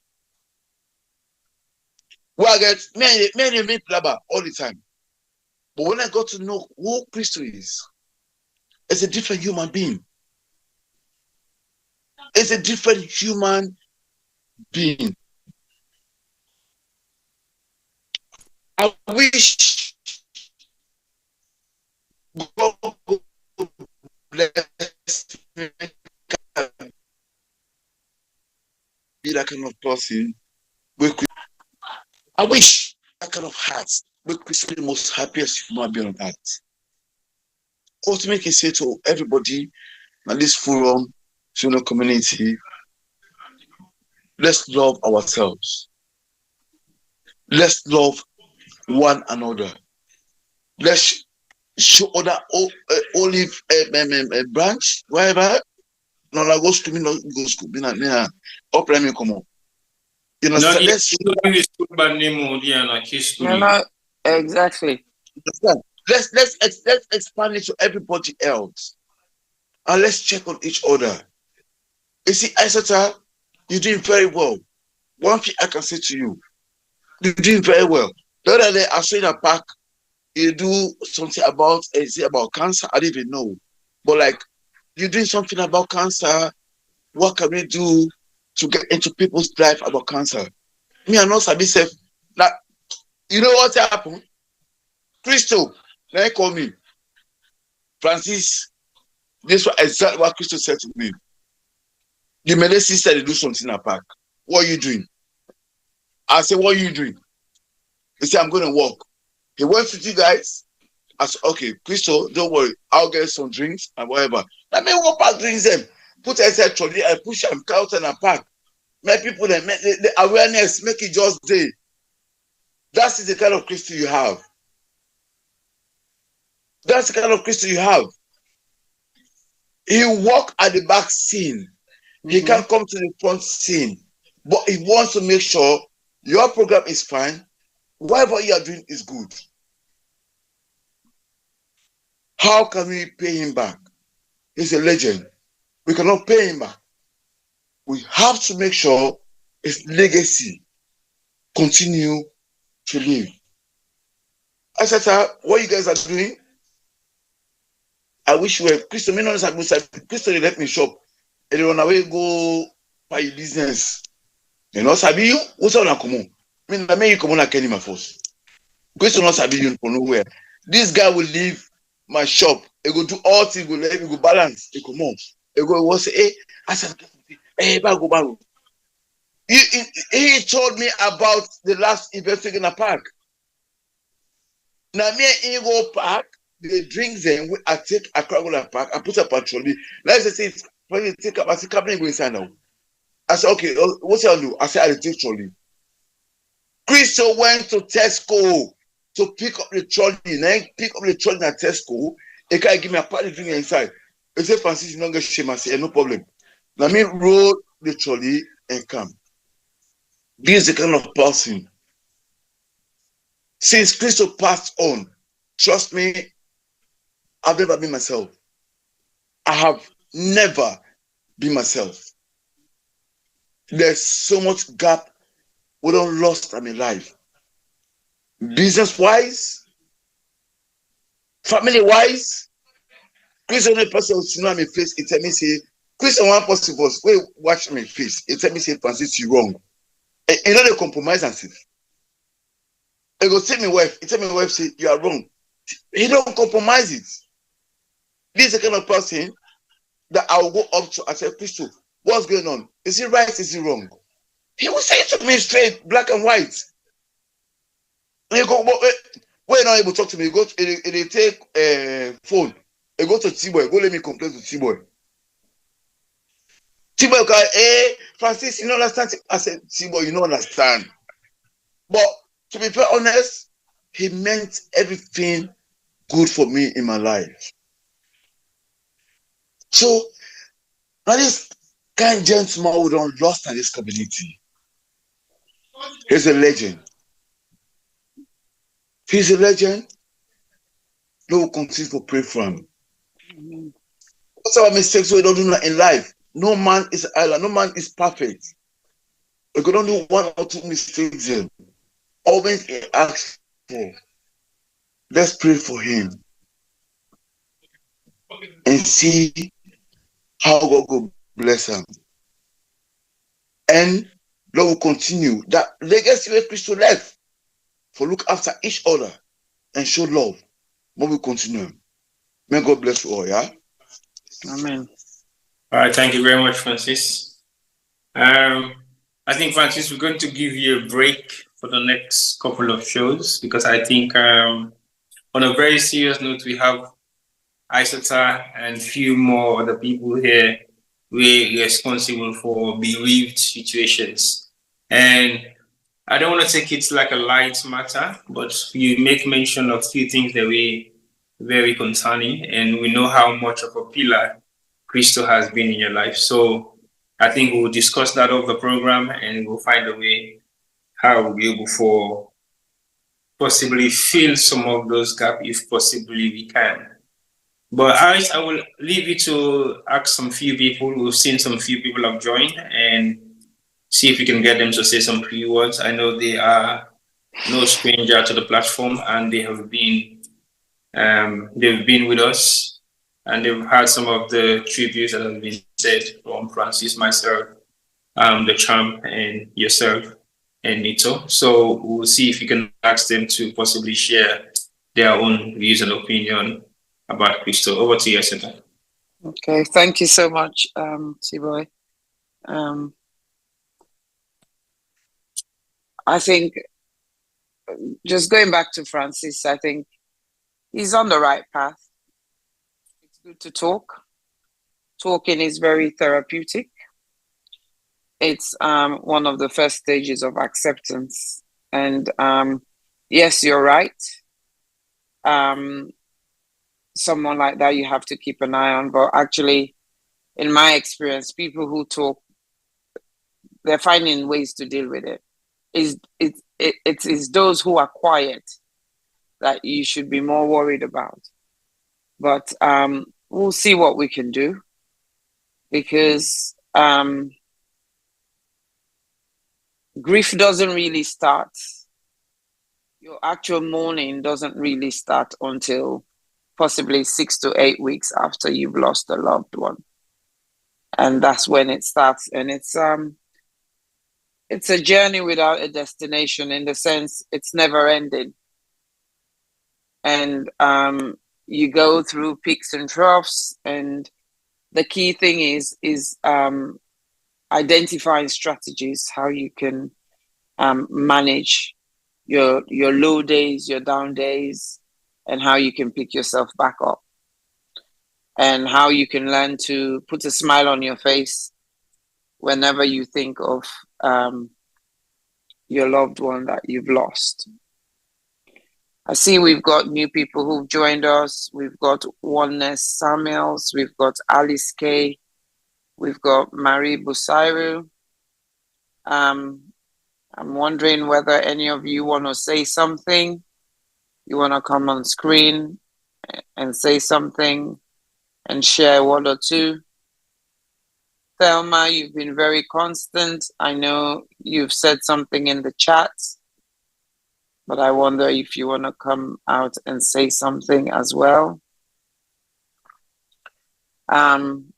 Well, I get many blabber all the time. But when I got to know who Christo is, it's a different human being. It's a different human being. I wish God bless me. Be that kind of person. I wish that kind of heart make Christo the most happiest human being on earth. Ultimately, say to everybody in this forum, community, let's love ourselves. Let's love one another. Let's show other olive branch, wherever. No, I go school, no go school. Up let me come on. You know, so let's exactly. Let's expand it to everybody else. And let's check on each other. You see, Isata, you're doing very well. One thing I can say to you, you're doing very well. The other day, I saw in a park, you do something about cancer. I didn't even know. But like, you're doing something about cancer. What can we do to get into people's life about cancer? Me and not Sabi said, like, you know what happened? Christo, now he call me. Francis, this was exactly what Christo said to me. The medicine said to do something in a park. What are you doing? I said, what are you doing? He said, I'm going to walk. He went with you guys. I said, okay, Christo, don't worry. I'll get some drinks and whatever. Let me walk past drinks them. Put inside trolley and push them out in a park. Make people make the awareness, make it just day. That's the kind of Christo you have. That's the kind of Christo you have. He walk at the back scene. He can't come to the front scene. But he wants to make sure your program is fine. Whatever you are doing is good. How can we pay him back? He's a legend. We cannot pay him back. We have to make sure his legacy continue to live. I said, sir, what you guys are doing, I wish you were Christo. Me not Christo, they let me shop. And they run away, go buy your business. You know, Sabi you, what's on a common? I mean, I make you come on a Kenny my first. Christo not Sabi you for nowhere. This guy will leave my shop. He go do all things, go let me go balance. He come on. He go say, hey, I said, hey, go. He told me about the last event in a park. Now me and he go park. they drink them. I take a Coca-Cola pack, I put a patrol. Let's just say, when you take up, I see company go inside now. I said, okay, what's I do? I said, I take trolley. Christo went to Tesco to pick up the trolley. Then pick up the trolley at Tesco. He can't give me a party drink inside. He said, Francis, you don't get shame. I said, no problem. Now me roll the trolley and come. This is the kind of person. Since Christo passed on, trust me, I've never been myself. I have never been myself. There's so much gap we don't lost in life. Business-wise, family-wise, Christian person will see my face, it tell me say, Christian one person was wait, watch my face. It tell me say, Francis, you wrong. And you know they compromise and say. It go tell me wife, it tell me wife say you are wrong. He don't compromise it. This is the kind of person that I will go up to and say, Christo, what's going on? Is it right? Is it wrong? He will say it to me straight, black and white. And you go, when not able to talk to me, you go, they take phone, you go to T-Boy, go let me complain to T-Boy. T-Boy go, hey, Francis, you don't understand? I said, T-Boy, you don't understand. But to be very honest, he meant everything good for me in my life. So, now this kind gentleman we don't lost in this community. He's a legend. He's a legend. No one continue to pray for him. What's our mistakes we don't do in life? No man is an island. No man is perfect. We can only do one or two mistakes then. Always ask for. Let's pray for him. And see how God will bless him. And Lord will continue that legacy where Christo left for look after each other and show love. But we continue. May God bless you all, yeah? Amen. All right, thank you very much, Francis. I think, Francis, we're going to give you a break for the next couple of shows because I think on a very serious note, we have Isota and a few more other people here we're responsible for bereaved situations. And I don't want to take it like a light matter, but you make mention of a few things that we very concerning, and we know how much of a pillar Christo has been in your life. So I think we'll discuss that over the program and we'll find a way how we'll be able to possibly fill some of those gaps if possibly we can. But I will leave you to ask some few people. We've seen some few people have joined and see if we can get them to say some few words. I know they are no stranger to the platform and they have been they've been with us and they've had some of the tributes that have been said from Francis, myself, the champ, and yourself and Nito. So we'll see if we can ask them to possibly share their own views and opinion about Christo. Over to you, Santa. Okay, thank you so much, T-Boy. I think just going back to Francis, I think he's on the right path. It's good to talk. Talking is very therapeutic. It's one of the first stages of acceptance. And yes, you're right. Someone like that you have to keep an eye on. But actually, in my experience, people who talk, they're finding ways to deal with it. It's those who are quiet that you should be more worried about. But we'll see what we can do because grief doesn't really start. Your actual mourning doesn't really start until possibly 6 to 8 weeks after you've lost a loved one. And that's when it starts. And it's a journey without a destination in the sense it's never ending. And you go through peaks and troughs. And the key thing is identifying strategies, how you can manage your low days, your down days, and how you can pick yourself back up, and how you can learn to put a smile on your face whenever you think of your loved one that you've lost. I see we've got new people who've joined us. We've got Oneness Samuels. We've got Alice K. We've got Marie Busairu. I'm wondering whether any of you want to say something. You want to come on screen and say something and share one or two. Thelma, you've been very constant. I know you've said something in the chat, but I wonder if you want to come out and say something as well. And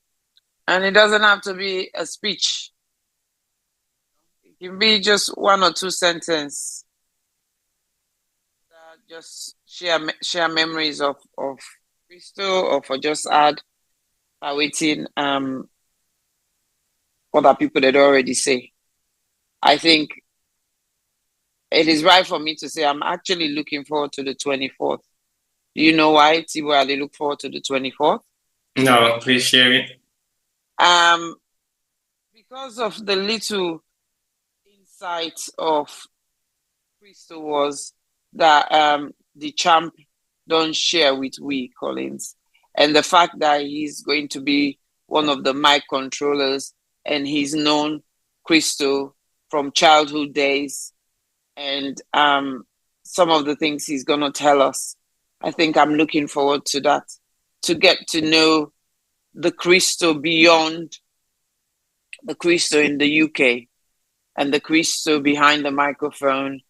it doesn't have to be a speech. It can be just one or two sentences. Just share memories of Christo, or for just add by waiting other people that already say. I think it is right for me to say I'm actually looking forward to the 24th. Do you know why, Tibo, I look forward to the 24th? No, please share it. Because of the little insight of Christo was that the champ don't share with we, Collins. And the fact that he's going to be one of the mic controllers, and he's known Christo from childhood days, and some of the things he's going to tell us. I think I'm looking forward to that, to get to know the Christo beyond the Christo in the UK, and the Christo behind the microphone,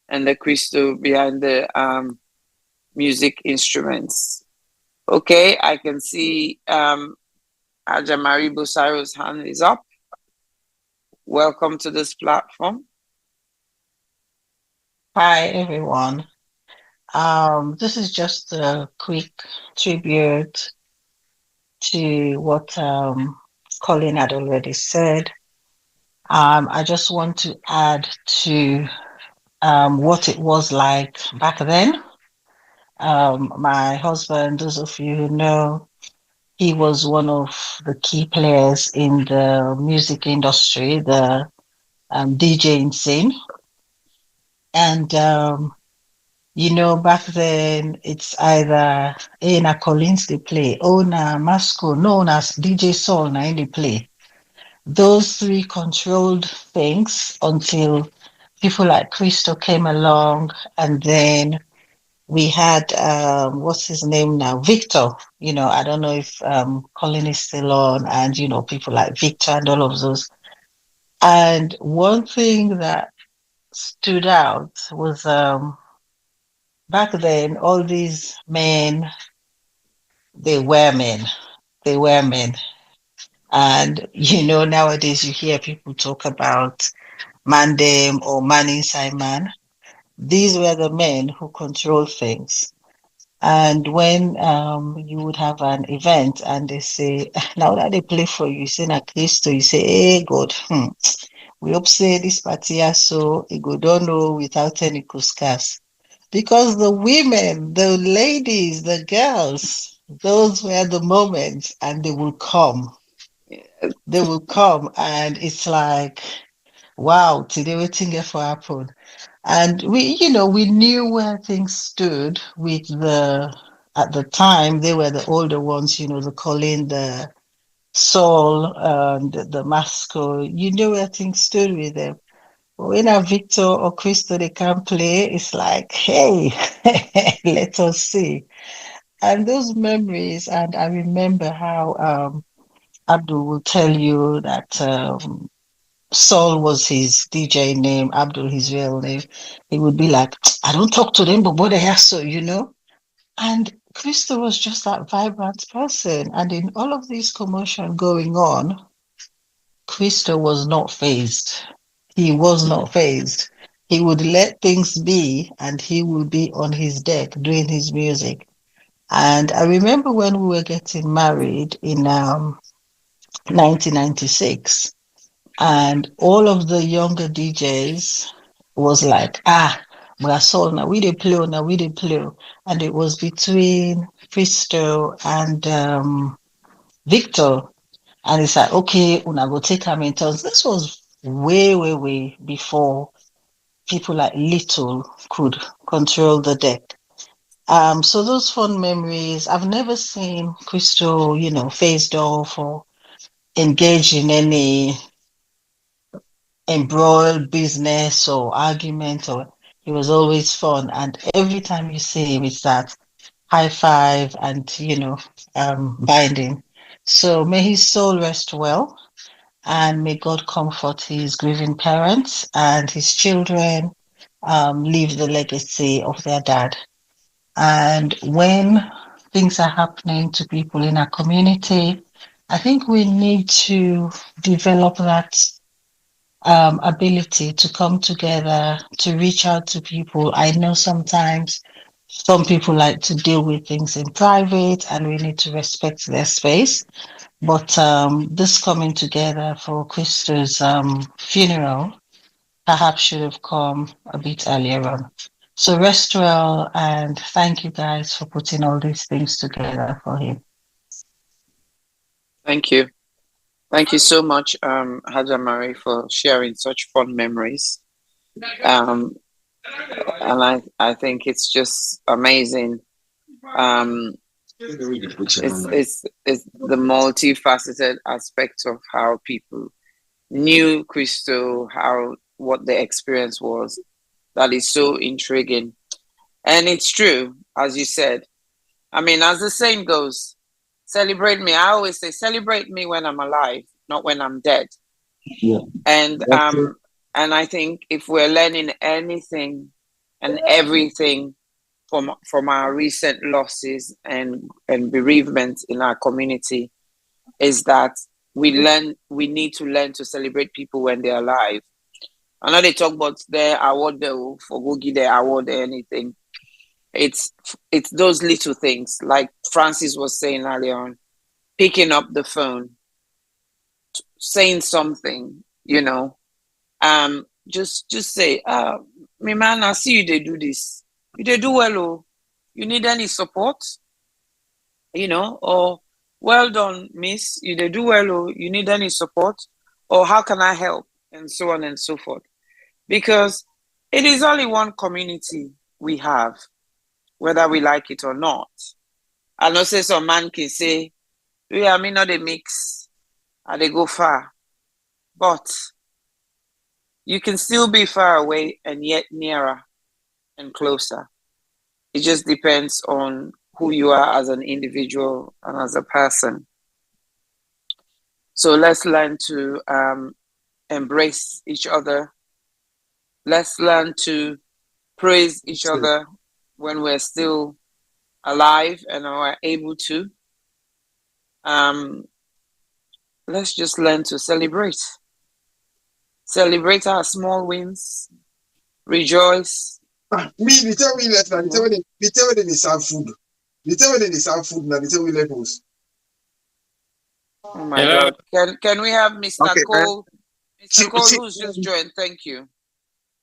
and the Christo behind the music instruments. Okay, I can see Aja Marie Busairo's hand is up. Welcome to this platform. Hi, everyone. This is just a quick tribute to what Colin had already said. I just want to add to what it was like back then. My husband, those of you who know, he was one of the key players in the music industry, the DJing scene. And, back then it's either na Collins they play, na Masco, known as DJ Soul, na they play. Those three controlled things until people like Christo came along, and then we had what's his name now, Victor. I don't know if Colin is still on, and people like Victor and all of those. And one thing that stood out was back then all these men, they were men, and nowadays you hear people talk about man them or man inside man. These were the men who control things. And when you would have an event and they say, now that they play for you, say na Christo, you say, hey God, we hope say this party so it go don't know without any kuskas. Because the women, the ladies, the girls, those were the moments, and they will come. They will come, and it's like, wow, today waiting here for happen. And we knew where things stood with at the time, they were the older ones, the Colin, the Saul, the Masco, you knew where things stood with them. But when a Victor or Christo, they can play, it's like, hey, let us see. And those memories, and I remember how Abdul will tell you that Saul was his DJ name, Abdul his real name. He would be like, I don't talk to them, but what they have so, And Christo was just that vibrant person. And in all of this commotion going on, Christo was not phased. He was not phased. He would let things be, and he would be on his deck doing his music. And I remember when we were getting married in 1996, and all of the younger DJs was like, Brasol, now we did play. And it was between Christo and Victor. And it's like, okay, una go take him in turns. This was way before people like Little could control the deck. So those fond memories, I've never seen Crystal, phased off or engaged in any embroiled business or argument, or it was always fun. And every time you see him, it's that high five and, binding. So may his soul rest well, and may God comfort his grieving parents and his children, leave the legacy of their dad. And when things are happening to people in our community, I think we need to develop that ability to come together, to reach out to people. I know sometimes some people like to deal with things in private and we need to respect their space. But this coming together for Christo's funeral perhaps should have come a bit earlier on. So rest well, and thank you guys for putting all these things together for him. Thank you. Thank you so much, Haja Marie, for sharing such fond memories. And I think it's just amazing. It's the multifaceted aspect of how people knew Christo, what the experience was. That is so intriguing. And it's true, as you said. I mean, as the saying goes, celebrate me. I always say, celebrate me when I'm alive, not when I'm dead. Yeah. And I think if we're learning anything and everything from our recent losses and bereavement in our community, is that we need to learn to celebrate people when they're alive. I know they talk about their award for go give their award or anything. It's those little things, like Francis was saying earlier on, picking up the phone, saying something, just say, me man, I see you they do this. You they do well, oh. You need any support? Or well done, miss, you they do well, oh, you need any support? Or how can I help? And so on and so forth. Because it is only one community we have, whether we like it or not. I know say some man can say, yeah, I mean not they mix and they go far. But you can still be far away and yet nearer and closer. It just depends on who you are as an individual and as a person. So let's learn to embrace each other. Let's learn to praise each other when we're still alive and are able to. Let's just learn to celebrate. Celebrate our small wins. Rejoice. Me tell me let me tell them they serve food. Me tell them they serve food now. Me tell me levels. Oh my God! Can we have Mr. Okay, Cole? Mr. Cole, who's just joined? Thank you.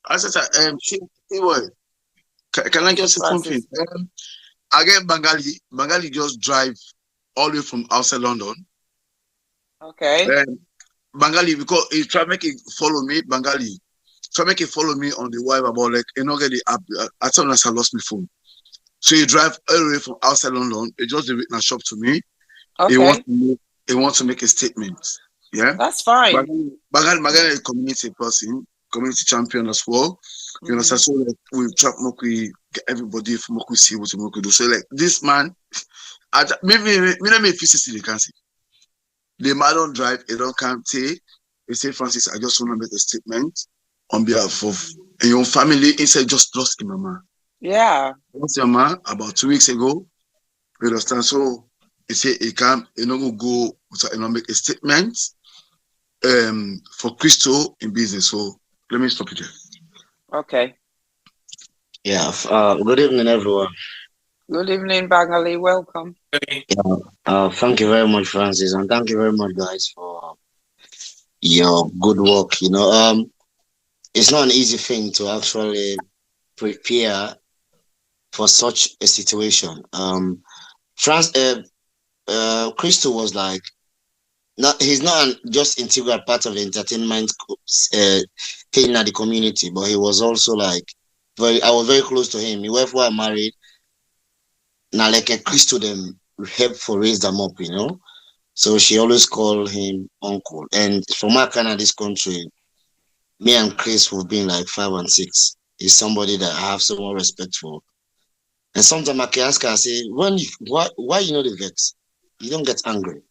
As I said, can I just say something? Again, Bengali just drive all the way from outside London. Okay. Bengali, because he try make it follow me, Bengali. Try make it follow me on the Wi-Fi, about like get the app. I told him I lost my phone. So he drive all the way from outside London. He just written a shop to me. Okay. He wants to make a statement. Yeah. That's fine. Bengali is a community person, community champion as well. You know, so like we try to get everybody from Moku see what Moku do. So like this man, maybe physically can see. The man don't drive, he don't come say, he say, Francis, I just want to make a statement on behalf of your family. He said, just lost him, mama. Yeah. Lost your man about 2 weeks ago. You understand? So he said he can't, go make a statement for Christo in business. So let me stop it there. Okay. Yeah. Good evening, everyone. Good evening, Bangali. Welcome. Thank you very much, Francis, and thank you very much, guys, for your good work. It's not an easy thing to actually prepare for such a situation. Christo was like, he's not just integral part of the entertainment thing at the community, but he was also like I was very close to him. My wife were married. Now like a Christo them help for raise them up, you know. So she always called him uncle. And from our kind of this country, me and Chris have been like 5 and 6. He's somebody that I have so much respect for. And sometimes I can ask her, I say, why you know the vex? You don't get angry.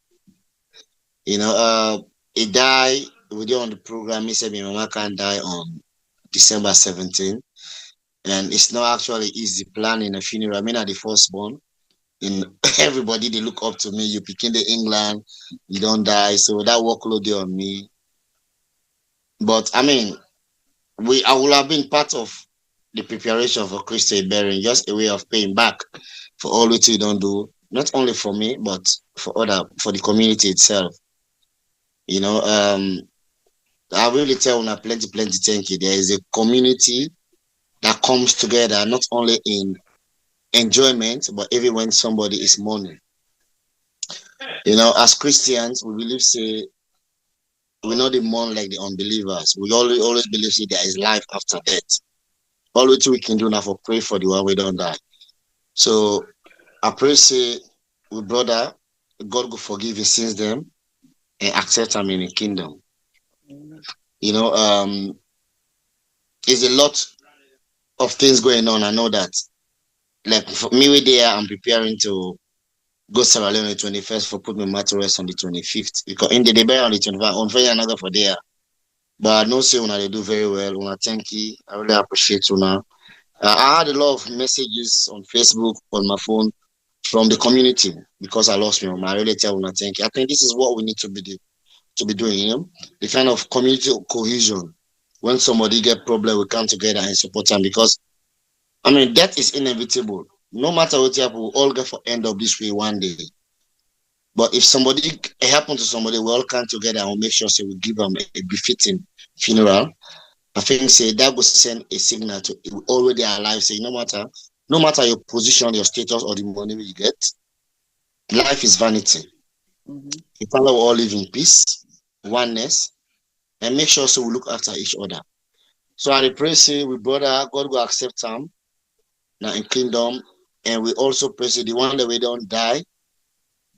You know, he died. We did on the program. He said my mama can die on December 17th. And it's not actually easy planning a funeral. I mean, at the firstborn. And everybody they look up to me. You picking the England, you don't die. So that workload there on me. But I mean, I would have been part of the preparation for Christo bearing, just a way of paying back for all that you don't do, not only for me, but for the community itself. You know, I really tell una plenty thank you. There is a community that comes together not only in enjoyment, but even when somebody is mourning. You know, as Christians, we believe say we not the mourn like the unbelievers. We always believe say there is life after death. All we can do now for pray for the one we don't die. So I pray say we brother, God will forgive his sins them and accept him in the kingdom. You know, there's a lot of things going on. I know that. Like for me, we there, I'm preparing to go Sierra Leone on the 21st for put my matter rest on the 25th. Because in the day on the 25th, on very another for there. But I know say when they do very well. When I thank you, I really appreciate you now. I had a lot of messages on Facebook, on my phone, from the community because I lost my mom. I really tell when I thank you. I think this is what we need to be doing, you know, the kind of community cohesion. When somebody get problem, we come together and support them because, I mean, death is inevitable. No matter what happen, we all get for end up this way one day. But if somebody happen to somebody, we all come together and we'll make sure say we give them a befitting funeral. I think say that will send a signal to already alive. Say no matter your position, your status, or the money you get, life is vanity. Mhm. We Father will all live in peace, oneness, and make sure so we look after each other. So I pray say we brother God will accept them now in kingdom, and we also pray say the one that we don't die,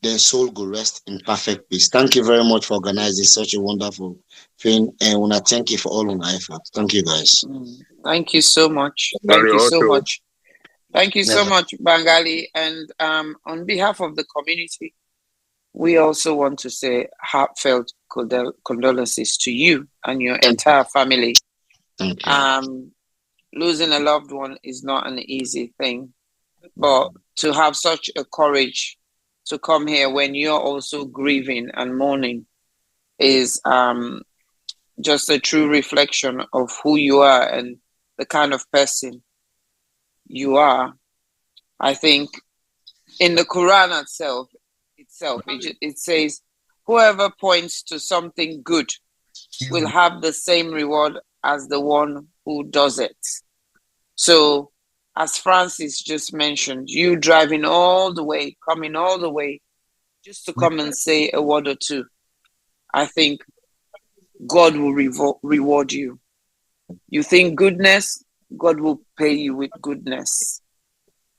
their soul will rest in perfect peace. Thank you very much for organizing such a wonderful thing, and I want to thank you for all your effort. Thank you guys. Thank you so much. Very Thank you so also. much. Thank you so Never. much, Bangali. And on behalf of the community, we also want to say heartfelt condolences to you and your entire family. Thank you. Losing a loved one is not an easy thing, but to have such a courage to come here when you're also grieving and mourning is just a true reflection of who you are and the kind of person you are. I think in the Quran itself, it says, whoever points to something good will have the same reward as the one who does it. So, as Francis just mentioned, you driving all the way, coming all the way, just to come and say a word or two, I think God will reward you. You think goodness, God will pay you with goodness.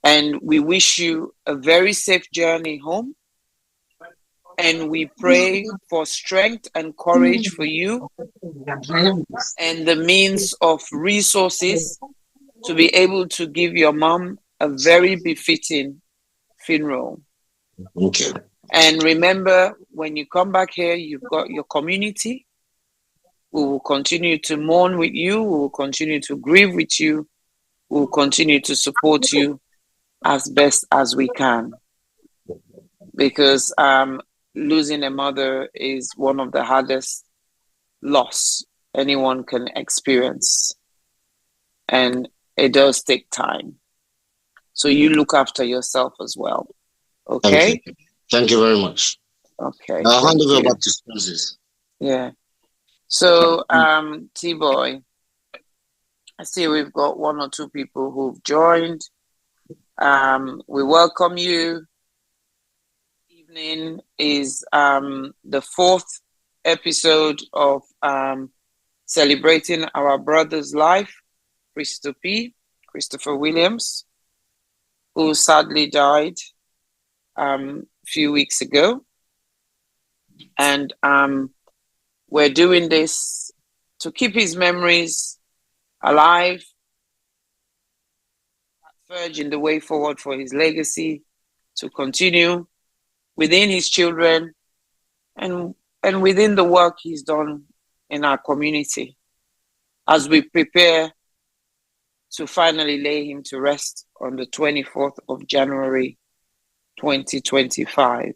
And we wish you a very safe journey home. And we pray for strength and courage for you and the means of resources to be able to give your mom a very befitting funeral. Okay. And remember, when you come back here, you've got your community. We will continue to mourn with you. We will continue to grieve with you. We will continue to support you as best as we can. Because losing a mother is one of the hardest loss anyone can experience. And it does take time. So you look after yourself as well. Okay? Thank you very much. Okay. I'll hand over you. back to Francis. Yeah. So, T-Boy, I see we've got one or two people who've joined. We welcome you. Evening is the fourth episode of celebrating our brother's life, Christo P, Christopher Williams, who sadly died a few weeks ago. And we're doing this to keep his memories alive, forging the way forward for his legacy to continue within his children and within the work he's done in our community as we prepare to finally lay him to rest on the 24th of January 2025.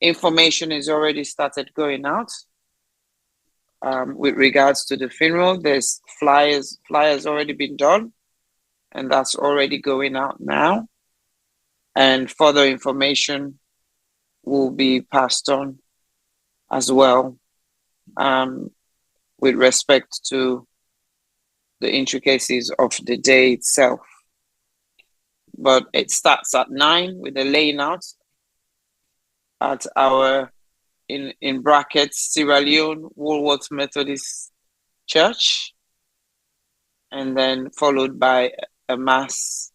Information has already started going out with regards to the funeral. There's flyers already been done, and that's already going out now. And further information will be passed on as well with respect to the intricacies of the day itself. But it starts at 9 with the laying out at our, in brackets, Sierra Leone Woolworth Methodist Church, and then followed by a mass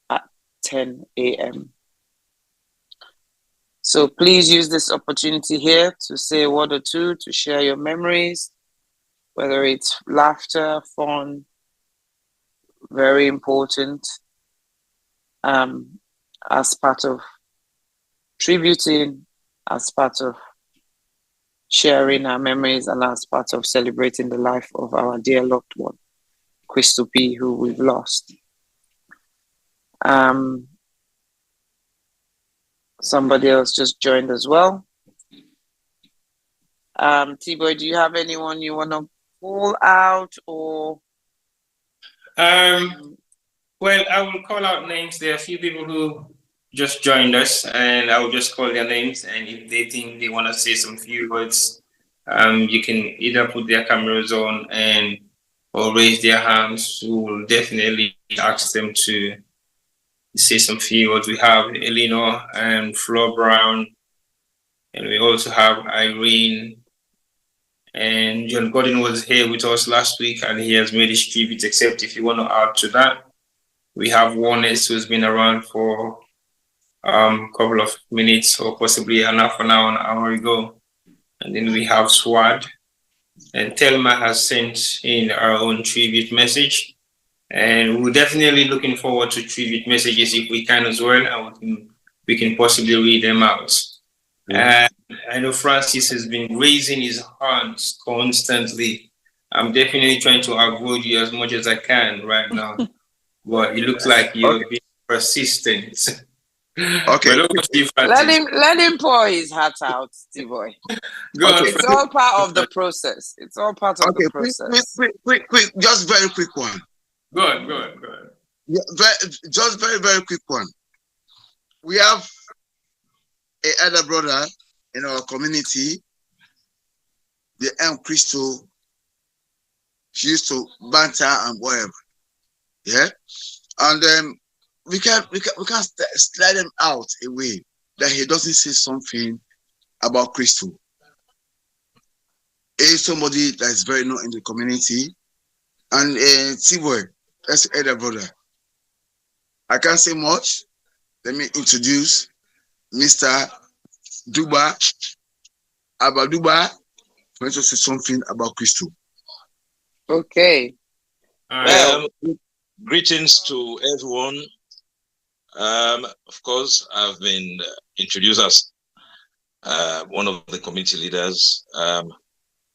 at 10 a.m. So please use this opportunity here to say a word or two, to share your memories, whether it's laughter, fun, very important, as part of tributing, as part of sharing our memories, and as part of celebrating the life of our dear loved one, Christo P, who we've lost. Somebody else just joined as well. T-Boy, do you have anyone you want to call out or? Well, I will call out names. There are a few people who just joined us, and I will just call their names. And if they think they want to say some few words, you can either put their cameras on and or raise their hands. We will definitely ask them to say some few words. We have Eleanor and Flo Brown, and we also have Irene. And John Gordon was here with us last week, and he has made his tribute, except if you want to add to that. We have Warness, who's been around for a couple of minutes or possibly an half an hour ago. And then we have Swad. And Telma has sent in our own tribute message. And we're definitely looking forward to tribute messages if we can as well. And we can possibly read them out. And I know Francis has been raising his hands constantly. I'm definitely trying to avoid you as much as I can right now. But it looks like you're being persistent. Okay. Let him pour his heart out, T-Boy. It's all part of the process. It's all part of the process. Quick, just very quick one. Go on. Yeah, just very quick one. We have an elder brother in our community, the Christo. She used to banter and whatever. Yeah, and we can slide him out a way that he doesn't say something about Christo. He's somebody that is very known in the community, and T-Boy, that's the elder brother. I can't say much. Let me introduce Mr. Duba Abaduba. For him to say something about Christo. Okay. Greetings to everyone. Of course, I've been introduced as one of the community leaders.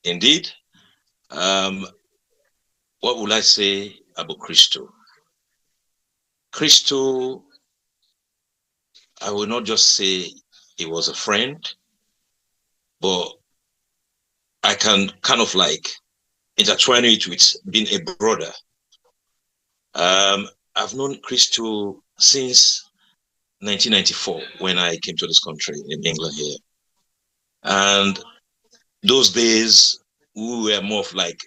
Indeed, what would I say about Christo? Christo, I will not just say he was a friend, but I can kind of like intertwine it with being a brother. I've known Christo since 1994 when I came to this country in England here. And those days we were more of like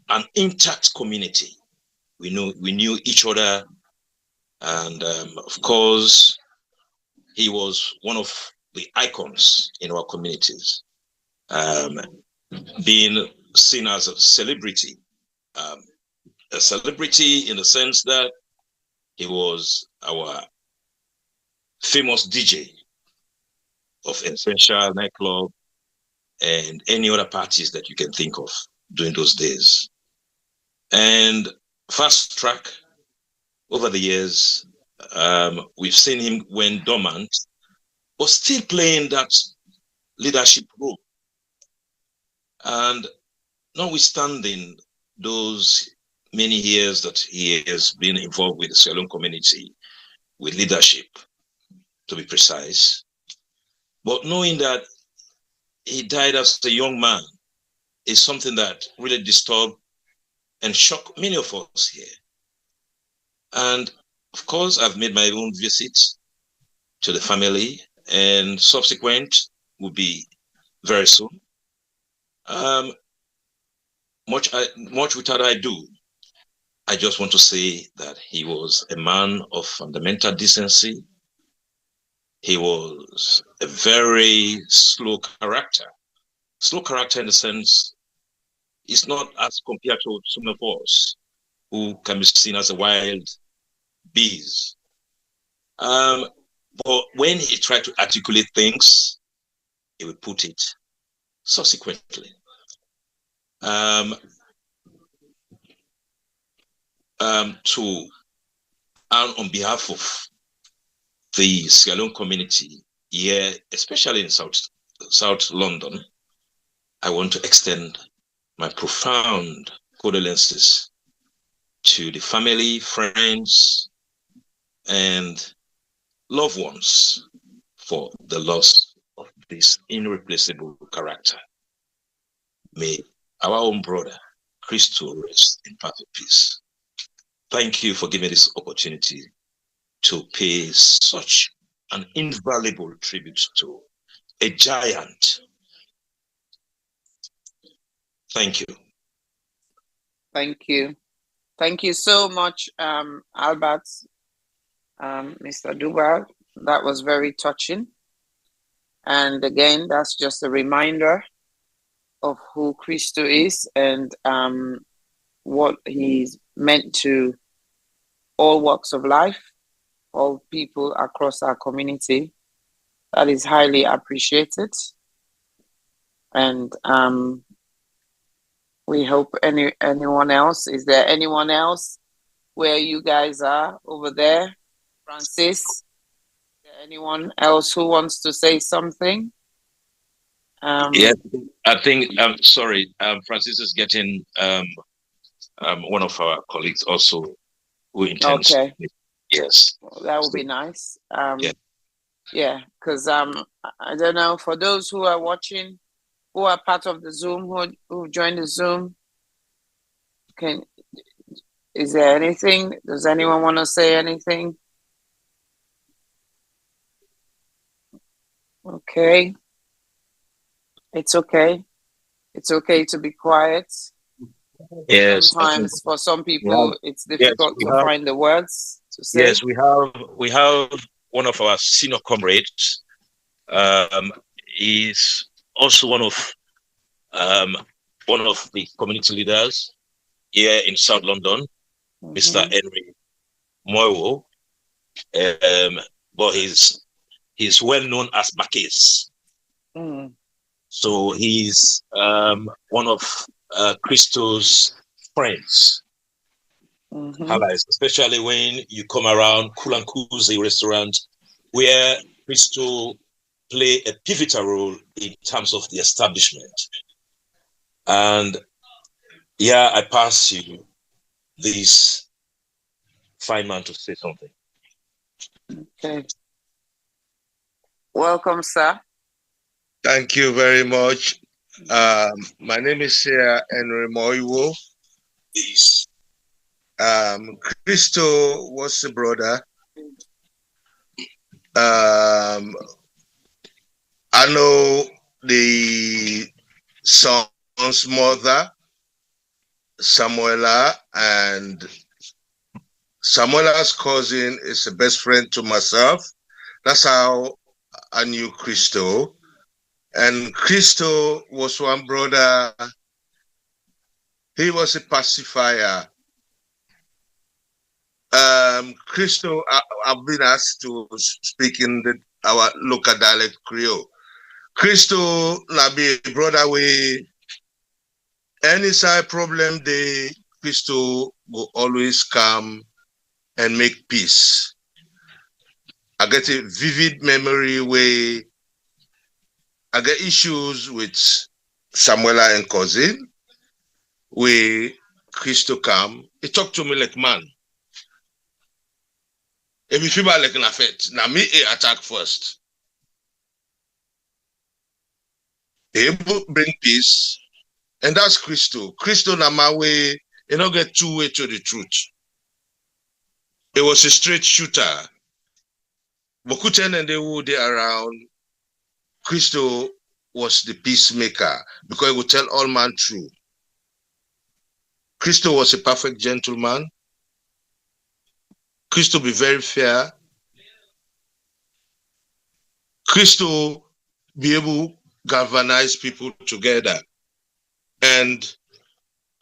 an intact community. We knew each other, and of course, he was one of the icons in our communities, being seen as a celebrity in the sense that he was our famous DJ of Essential Nightclub and any other parties that you can think of during those days. And Fast Track, over the years, we've seen him went dormant, but still playing that leadership role. And notwithstanding those many years that he has been involved with the Sierra Leone community, with leadership, to be precise, but knowing that he died as a young man is something that really disturbed and shocked many of us here. And of course, I've made my own visit to the family, and subsequent will be very soon. Much without ado, I just want to say that he was a man of fundamental decency. He was a very slow character. Slow character in the sense, it's not as compared to some of us who can be seen as a wild bees. But when he tried to articulate things, he would put it subsequently. On behalf of the Sierra Leone community here, especially in South London, I want to extend my profound condolences to the family, friends, and loved ones for the loss of this irreplaceable character. May our own brother, Christo, rest in perfect peace. Thank you for giving this opportunity to pay such an invaluable tribute to a giant. Thank you. Thank you. Thank you so much, Albert, Mr. Duval. That was very touching. And again, that's just a reminder of who Christo is and what he's meant to all walks of life, all people across our community. That is highly appreciated. And we hope anyone else, is there anyone else where you guys are over there? Francis, is there anyone else who wants to say something? Yeah, I think, sorry, Francis is getting one of our colleagues also who intends. Okay. Yes. Well, that would be nice. Yeah, because I don't know, for those who are watching, who are part of the Zoom, who joined the Zoom, is there anything? Does anyone want to say anything? Okay. It's okay. It's okay to be quiet. Yes. Sometimes for some people, it's difficult to find the words to say. Yes, we have one of our senior comrades. He's also one of the community leaders here in South London, Mr. Henry Moiwo. But he's well known as Marquez. So he's one of Christo's friends, allies, especially when you come around Kulankuzi restaurant, where Christo play a pivotal role in terms of the establishment. And yeah, I pass you this fine man to say something. Okay. Welcome, sir. Thank you very much. My name is Henry Moiwo. Christo was a brother. I know the son's mother, Samuela, and Samuela's cousin is a best friend to myself. That's how I knew Christo. And Christo was one brother. He was a pacifier. Christo, I've been asked to speak in our local dialect Creole. Christo, na be a brother we any side problem they Christo will always come and make peace. I get a vivid memory where I get issues with Samuela and cousin, where Christo come. He talk to me like man. If you feel like an affect, now me attack first. He bring peace, and that's Christo. Christo na my way, you don't get two way to the truth. It was a straight shooter. Bokuten and they were there around. Christo was the peacemaker because he would tell all man true. Christo was a perfect gentleman. Christo be very fair. Christo be able to galvanize people together. And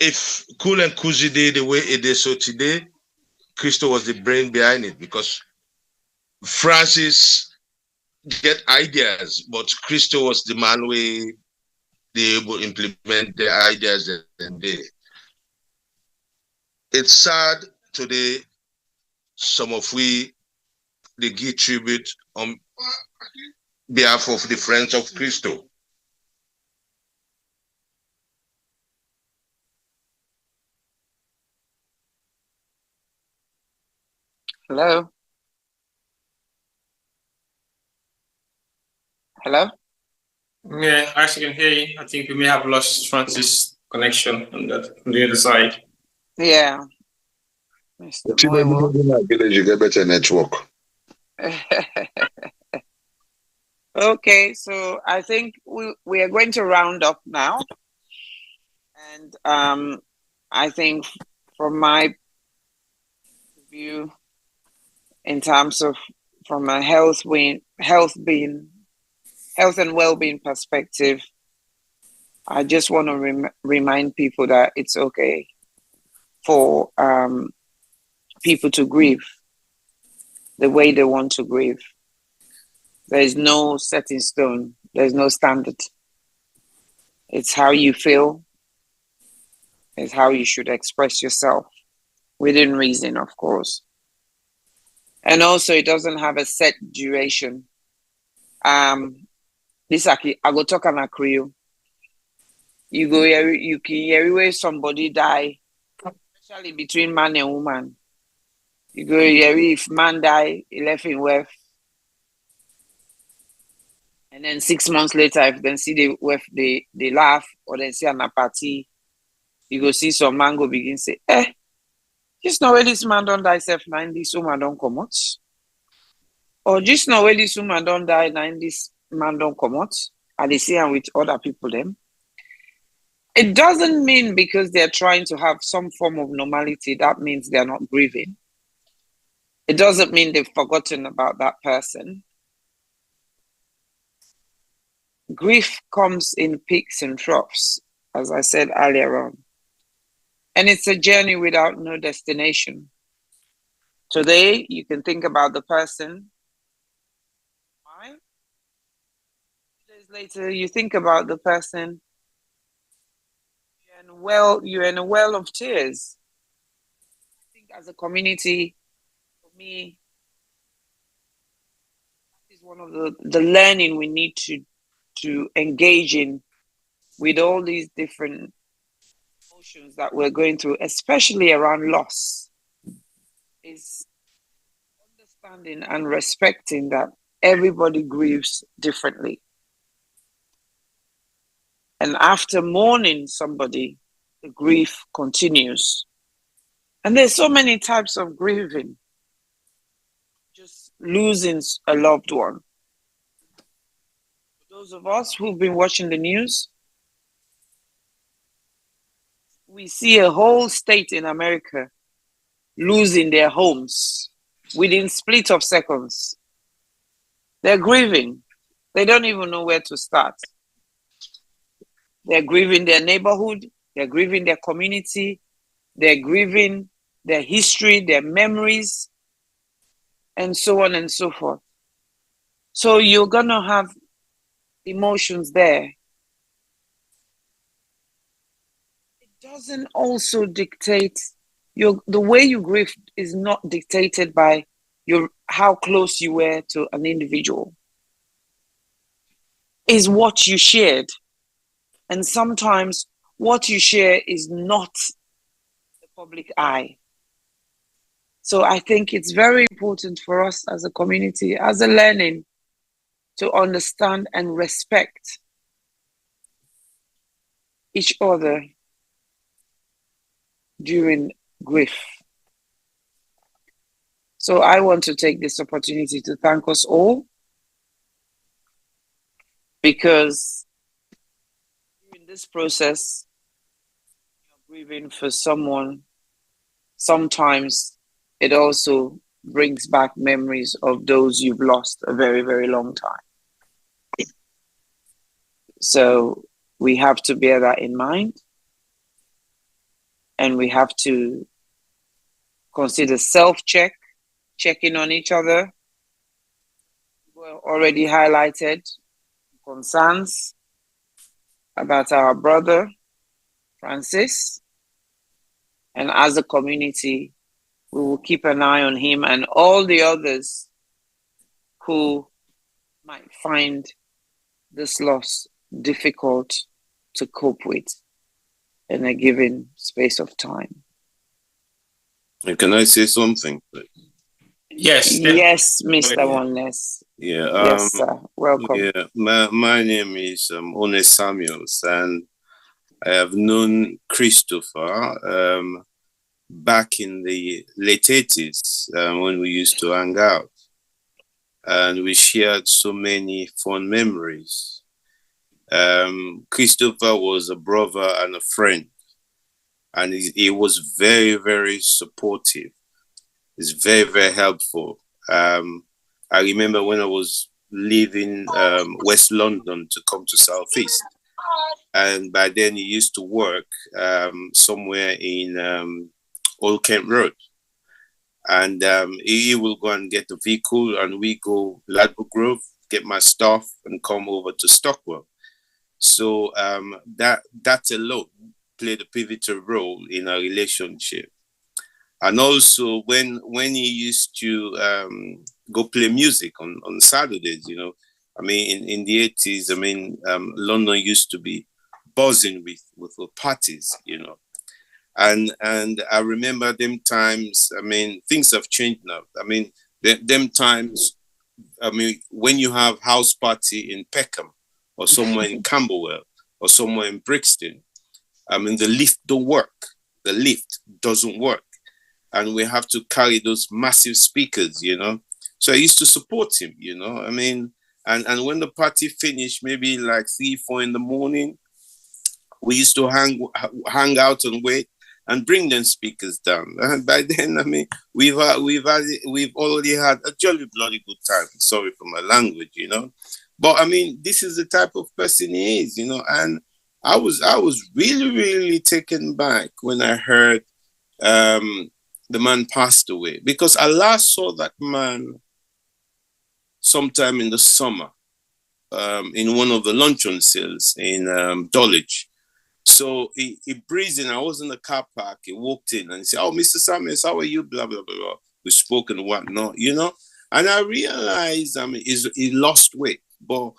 if Cool and Kuzi did the way it is so today, Christo was the brain behind it because Francis get ideas, but Christo was the man where they able to implement the ideas and they. It's sad today, some of we they give tribute on behalf of the friends of Christo. Hello? Hello? Yeah, I actually can hear you. I think we may have lost Francis' connection on the other side. Yeah. Mr. Moiwo. You get better network. Okay, so I think we are going to round up now. And I think from my view, in terms of from a health and well-being perspective, I just want to remind people that it's okay for people to grieve the way they want to grieve. There is no set in stone. There's no standard. It's how you feel. It's how you should express yourself within reason, of course. And also, it doesn't have a set duration. This I go talk on a Creole. You can hear where somebody die, especially between man and woman. You go hear if man die, he left in wealth. And then 6 months later, if they see the wealth, they laugh, or they see an party, you go see some man go begin say, just know where this man don't die, self nine, this woman don't come out. Or just know where this woman don't die, nine, this man don't come out. And they see him with other people then. It doesn't mean because they're trying to have some form of normality, that means they're not grieving. It doesn't mean they've forgotten about that person. Grief comes in peaks and troughs, as I said earlier on. And it's a journey without no destination. Today, you can think about the person. Why? 2 days later, you think about the person. You're in a well of tears. I think as a community, for me, that is one of the learning we need to engage in with all these different emotions that we're going through, especially around loss, is understanding and respecting that everybody grieves differently. And after mourning somebody, the grief continues. And there's so many types of grieving. Just losing a loved one. For those of us who've been watching the news, We see a whole state in America losing their homes within split of seconds. They're grieving. They don't even know where to start. They're grieving their neighborhood. They're grieving their community. They're grieving their history, their memories, and so on and so forth. So you're going to have emotions there. It doesn't also dictate the way you grieve is not dictated by how close you were to an individual. Is what you shared. And sometimes what you share is not the public eye. So I think it's very important for us as a community, as a learning, to understand and respect each other during grief. So I want to take this opportunity to thank us all, because during this process, you're grieving for someone. Sometimes it also brings back memories of those you've lost a very, very long time. So we have to bear that in mind, and we have to consider self-check, checking on each other. We already highlighted concerns about our brother, Francis. And as a community, we will keep an eye on him and all the others who might find this loss difficult to cope with in a given space of time. And can I say something? Yes. Yes, Mr. Oneness. Yeah. Yes, sir. Welcome. Yeah. My name is One Samuels, and I have known Christopher back in the late 80s when we used to hang out, and we shared so many fond memories. Christopher was a brother and a friend, and he was very, very supportive. He's very, very helpful. I remember when I was leaving West London to come to Southeast, and by then he used to work somewhere in Old Kent Road, and he will go and get the vehicle, and we go Ladbroke Grove, get my stuff, and come over to Stockwell. So that alone played a pivotal role in our relationship. And also when he used to go play music on Saturdays, you know, I mean, in the 80s, I mean, London used to be buzzing with parties, you know. And I remember them times, I mean, things have changed now. I mean, them times, I mean, when you have house party in Peckham or somewhere in Camberwell or somewhere in Brixton, I mean, the lift don't work. The lift doesn't work. And we have to carry those massive speakers, you know. So I used to support him, you know. I mean, and when the party finished, maybe like 3, 4 in the morning, we used to hang out and wait and bring them speakers down. And by then, I mean, we've already had a jolly bloody good time. Sorry for my language, you know. But I mean, this is the type of person he is, you know. And I was really, really taken back when I heard the man passed away, because I last saw that man sometime in the summer in one of the luncheon sales in Dulwich. So he breezed in. I was in the car park. He walked in and he said, "Oh, Mr. Samuels, how are you?" Blah, blah, blah, blah. We spoke and whatnot, you know. And I realized, I mean, he lost weight, but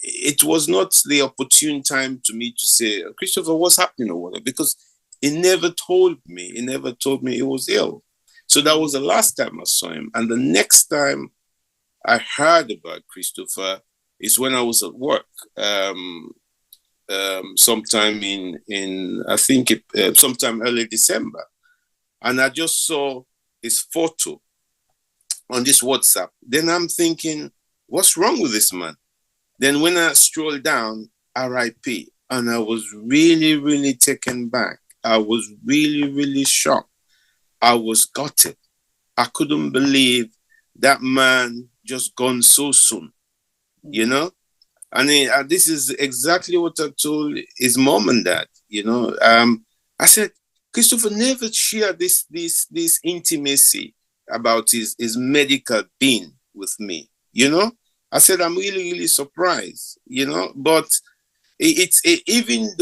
it was not the opportune time to me to say, "Christopher, what's happening?" or whatever, because he never told me. He never told me he was ill. So that was the last time I saw him. And the next time I heard about Christopher is when I was at work. Sometime in I think sometime early December, and I just saw his photo on this WhatsApp. Then I'm thinking, what's wrong with this man? Then when I strolled down, RIP, and I was really, really taken back. I was really, really shocked. I was gutted. I couldn't believe that man just gone so soon, you know? And this is exactly what I told his mom and dad, you know? I said, Christopher never shared this intimacy about his medical being with me, you know? I said, I'm really, really surprised, you know? But even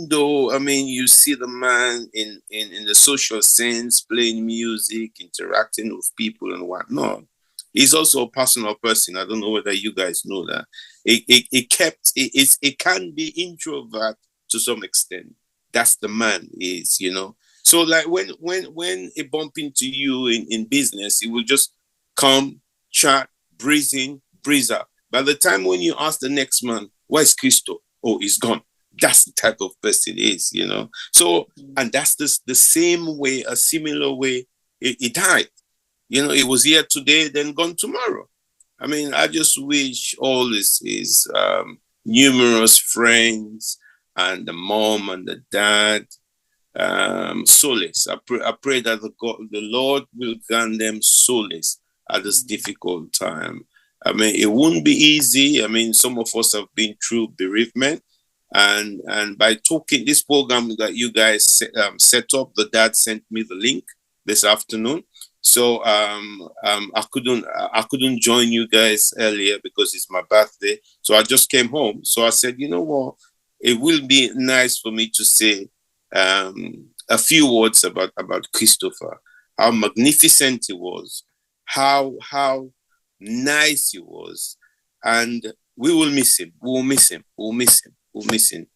though I mean, you see the man in the social sense, playing music, interacting with people and whatnot, he's also a personal person. I don't know whether you guys know that. It can be introvert to some extent. That's the man is, you know. So like when he bump into you in business, he will just come, chat, breeze in, breeze out. By the time when you ask the next man, where's Christo? Oh, he's gone. That's the type of person he is, you know. So, and that's the same way, a similar way he died. You know, he was here today, then gone tomorrow. I mean, I just wish all his numerous friends and the mom and the dad solace. I pray that the Lord will grant them solace at this difficult time. I mean, it won't be easy. I mean, some of us have been through bereavement, and by talking this program that you guys set up, the dad sent me the link this afternoon. So I couldn't join you guys earlier because it's my birthday. So I just came home. So I said, you know what, it will be nice for me to say a few words about Christopher, how magnificent he was, how nice he was, and we will miss him. We'll miss him. We'll miss him. We'll miss him.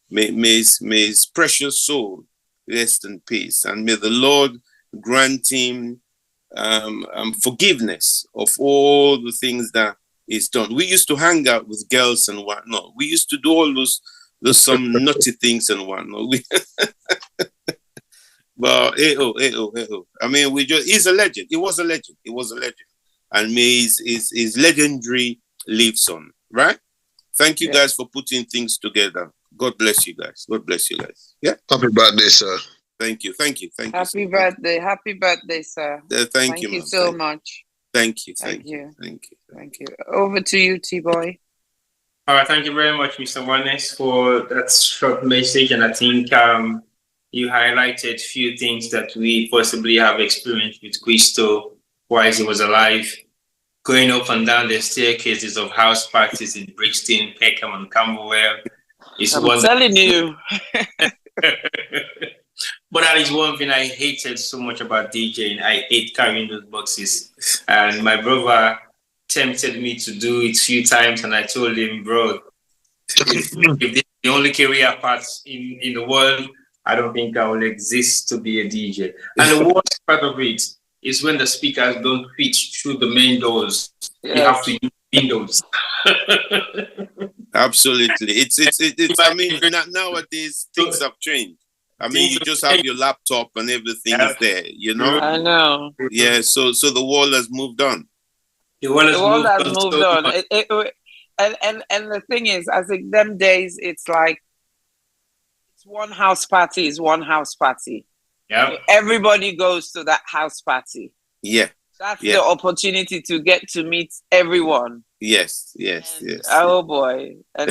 May his precious soul rest in peace, and may the Lord grant him forgiveness of all the things that he's done. We used to hang out with girls and whatnot. We used to do all those some naughty things and whatnot. But I mean, he's a legend. He was a legend. He was a legend. And may his legendary lives on, right? Thank you guys for putting things together. God bless you guys. God bless you guys. Yeah. Happy birthday, sir. Thank you. Thank you. Happy birthday. Happy birthday, sir. Thank you, you so much. Thank you. Thank you. Over to you, T-Boy. All right. Thank you very much, Mr. Wanes, for that short message. And I think you highlighted a few things that we possibly have experienced with Christo while he was alive, going up and down the staircases of house parties in Brixton, Peckham, and Camberwell. I'm telling you. But that is one thing I hated so much about DJing. I hate carrying those boxes. And my brother tempted me to do it a few times, and I told him, bro, if this is the only career path in the world, I don't think I will exist to be a DJ. And the worst part of it is when the speakers don't fit through the main doors. You have to use windows. Absolutely. It's I mean, nowadays things have changed. I mean, you just have your laptop and everything is there, you know? I know. Yeah, so the world has moved on. The world has moved on. And the thing is, I think them days, it's like, it's one house party is one house party. Yeah. So everybody goes to that house party. Yeah. That's the opportunity to get to meet everyone. Yes. Oh boy. And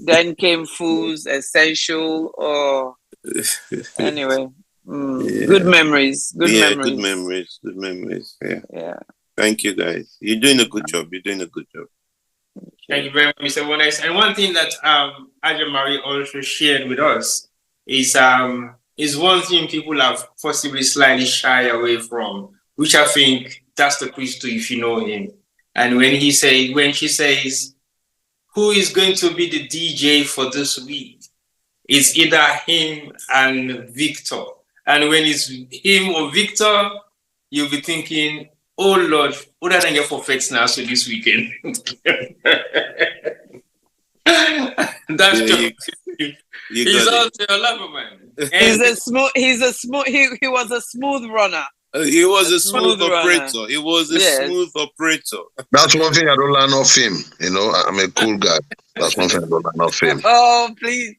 then came Foods, Essential, or anyway. Good memories. Good memories. Good memories. Yeah. Thank you guys. You're doing a good job. Thank you very much, Mr. Wanes. And one thing that Aja Marie also shared with us is one thing people have possibly slightly shy away from, which I think that's the Christo, if you know him. And when she says, who is going to be the DJ for this week? It's either him and Victor. And when it's him or Victor, you'll be thinking, oh Lord, what did I get for fets now so this weekend? That's he's also a lover, man. He was a smooth runner. He was a smooth operator. He was a smooth operator. That's one thing I don't learn off him. You know, I'm a cool guy. That's one thing I don't learn off him. Oh, please.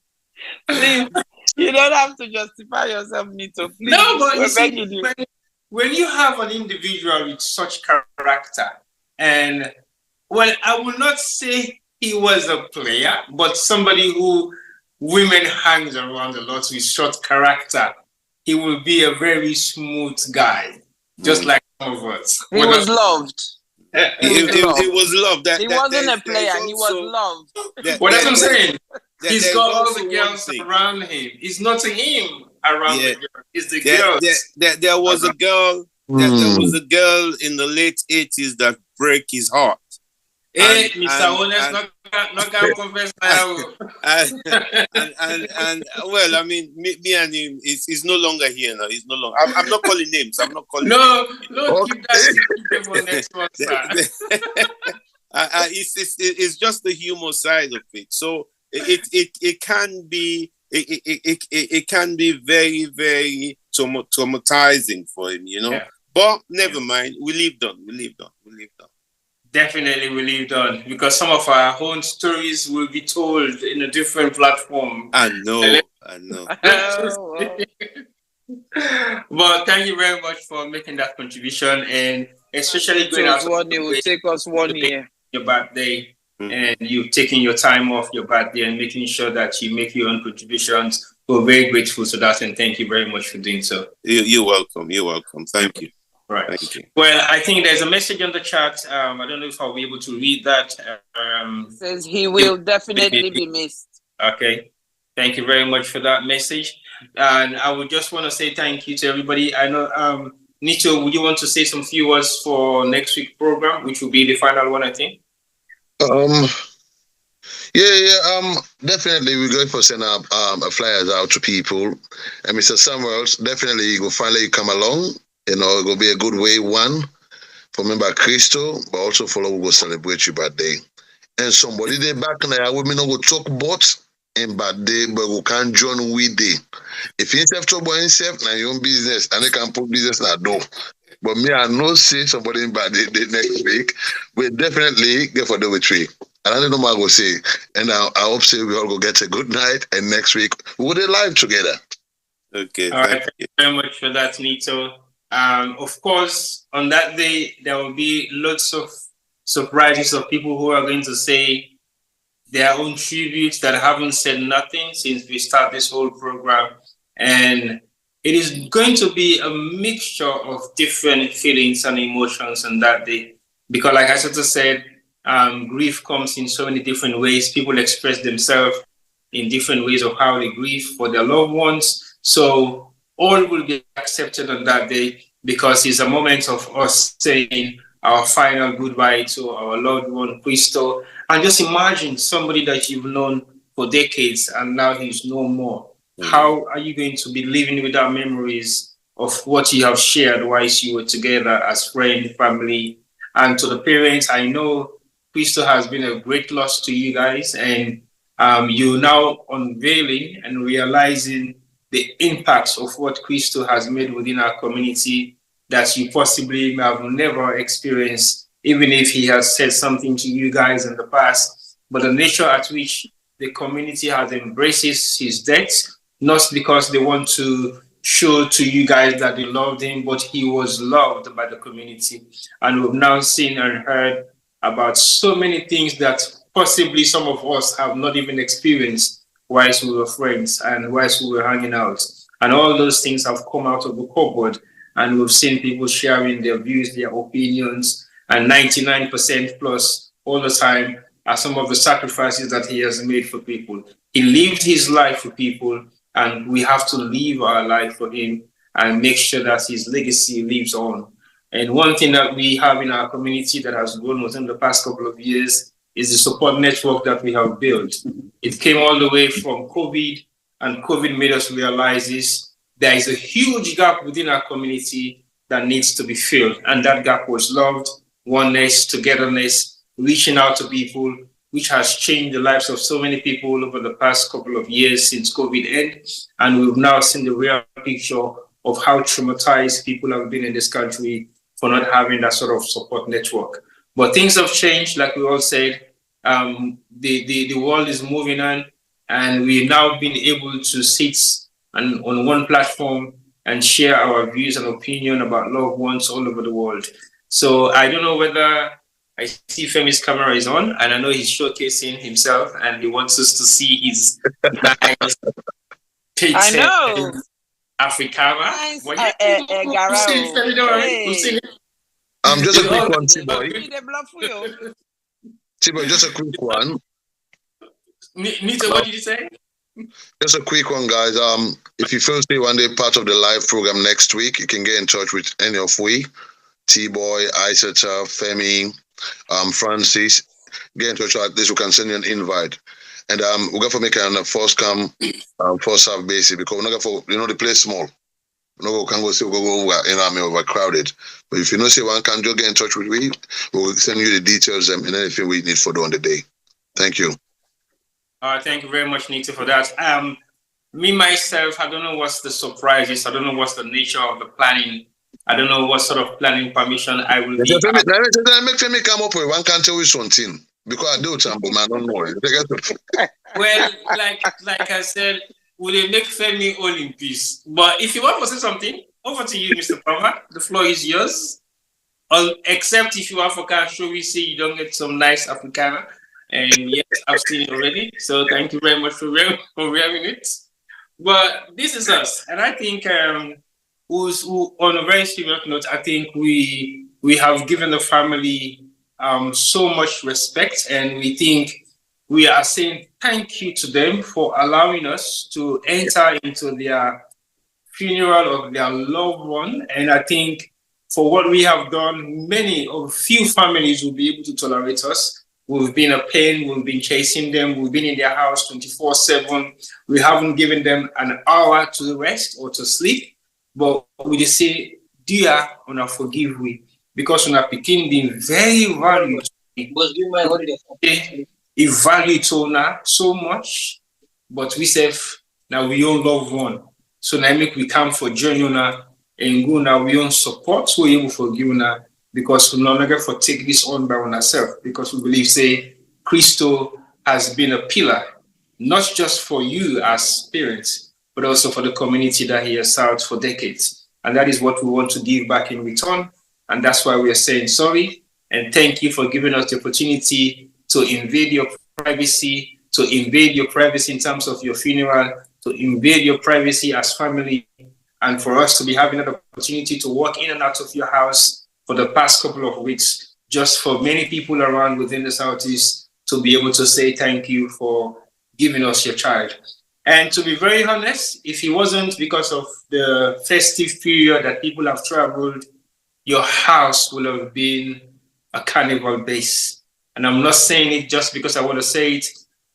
You don't have to justify yourself, Nito. Please. No, but you We're see, begging you. when you have an individual with such character, and well, I will not say he was a player, but somebody who women hangs around a lot with short character, he will be a very smooth guy, just like some of us. He was loved. It was love. He wasn't a player. He was loved. Well, that's what I'm saying. He's got all the girls around him. It's not him around the girls. It's the girls. There was a girl. There was a girl in the late 80s that broke his heart. Hey, Mr. Honest, not gonna confess now. And well, I mean, me and him is no longer here now. He's no longer. I'm not calling names. I'm not calling. No, keep that for next one, sir. It's just the humor side of it. So it can be it can be very, very traumatizing for him, you know. Yeah. But never mind. We lived on. Definitely, we lived on, because some of our own stories will be told in a different platform. I know. But thank you very much for making that contribution, and especially going out. It will take us 1 year. Your birthday, and you've taken your time off your birthday and making sure that you make your own contributions. We're very grateful for that, and thank you very much for doing so. You're welcome. Thank you. Right. Thank you. Well, I think there's a message on the chat. I don't know if I'll be able to read that. It says he will definitely be missed. Okay. Thank you very much for that message. And I would just want to say thank you to everybody. I know, Nito, would you want to say some few words for next week's program, which will be the final one, I think? Definitely we're going to send flyers out to people. And Mr. Samuels, definitely you will finally come along. You know, it will be a good way, one, for member Christo, but also for we will celebrate your birthday. And somebody there back there, women will talk about in birthday, but we can't join with it. If you have trouble himself, now your own business, and they can put business na door. But me, I know say somebody in birthday next week, we definitely get for the retreat. And I don't know what I will say. And I hope say we all go get a good night, and next week we'll be live together. Okay. All right. Thank you very much for that, Nito. Of course, on that day, there will be lots of surprises of people who are going to say their own tributes that haven't said nothing since we start this whole program. And it is going to be a mixture of different feelings and emotions on that day. Because like I sort of said, grief comes in so many different ways. People express themselves in different ways of how they grieve for their loved ones. So all will be accepted on that day, because it's a moment of us saying our final goodbye to our loved one, Christo. And just imagine somebody that you've known for decades and now he's no more. Mm-hmm. How are you going to be living without memories of what you have shared whilst you were together as friend, family? And to the parents, I know Christo has been a great loss to you guys, and you're now unveiling and realizing the impacts of what Christo has made within our community that you possibly have never experienced, even if he has said something to you guys in the past. But the nature at which the community has embraced his death, not because they want to show to you guys that they loved him, but he was loved by the community. And we've now seen and heard about so many things that possibly some of us have not even experienced whilst we were friends and whilst we were hanging out. And all those things have come out of the cupboard, and we've seen people sharing their views, their opinions, and 99% plus all the time are some of the sacrifices that he has made for people. He lived his life for people, and we have to live our life for him and make sure that his legacy lives on. And one thing that we have in our community that has grown within the past couple of years is the support network that we have built. It came all the way from COVID, and COVID made us realize this. There is a huge gap within our community that needs to be filled. And that gap was love, oneness, togetherness, reaching out to people, which has changed the lives of so many people over the past couple of years since COVID ended. And we've now seen the real picture of how traumatized people have been in this country for not having that sort of support network. But things have changed, like we all said. The world is moving on, and we've now been able to sit and on one platform and share our views and opinion about loved ones all over the world. So I don't know whether I see Femi's camera is on, and I know he's showcasing himself, and he wants us to see his nice picture. I know. Africana. Nice. Well, we've seen it, Femi, don't worry. We've seen it. Just a quick one, T-Boy. T-Boy, just a quick one. Nita, what did you say? Just a quick one, guys. If you feel say one day part of the live program next week, you can get in touch with any of we, T-Boy, Isata, Femi, Francis. Get in touch. At least we can send you an invite, and we're going to make it on a first come, first serve basis because we're not going for the place small. No, can go see overcrowded. But if you know say one can just get in touch with we will send you the details and anything we need for do on the day. Thank you. Thank you very much, Nita, for that. Me, myself, I don't know what's the surprises. I don't know what's the nature of the planning. I don't know what sort of planning permission I will be. Make Femi come up with one can tell you something. Because I do something, I don't know. Well, like I said, will they make Femi all in peace? But if you want to say something, over to you, Mr. Palmer. The floor is yours. Except if you African, should we see you don't get some nice Africana? And yes, I've seen it already. So thank you very much for wearing it. But this is us. And I think on a very serious note, I think we have given the family so much respect. And we think we are saying thank you to them for allowing us to enter into their funeral of their loved one. And I think for what we have done, few families will be able to tolerate us. We've been a pain, we've been chasing them, we've been in their house 24/7. We haven't given them an hour to rest or to sleep, but we just say, dear, una forgive we, because una picking been very valued. He valued Tona so much, but we say, now we own loved one. So now make we come for journey una and go now we own support, so we will forgive una. Because we no longer for take this on by ourselves, because we believe, say, Christo has been a pillar, not just for you as parents, but also for the community that he has served for decades. And that is what we want to give back in return. And that's why we are saying sorry. And thank you for giving us the opportunity to invade your privacy, in terms of your funeral, to invade your privacy as family, and for us to be having an opportunity to walk in and out of your house for the past couple of weeks, just for many people around within the Southeast to be able to say thank you for giving us your child. And to be very honest, if it wasn't because of the festive period that people have traveled, your house would have been a carnival base. And I'm not saying it just because I want to say it,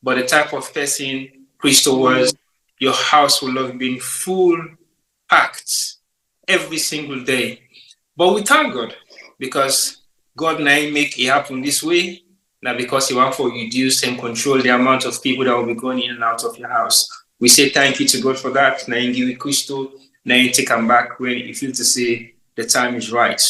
but the type of person Christo was, your house would have been full, packed every single day. But we thank God, because God now make it happen this way, now because he wants to reduce and control the amount of people that will be going in and out of your house. We say thank you to God for that. Now you give it Christo, now you take them back when you feel to say the time is right.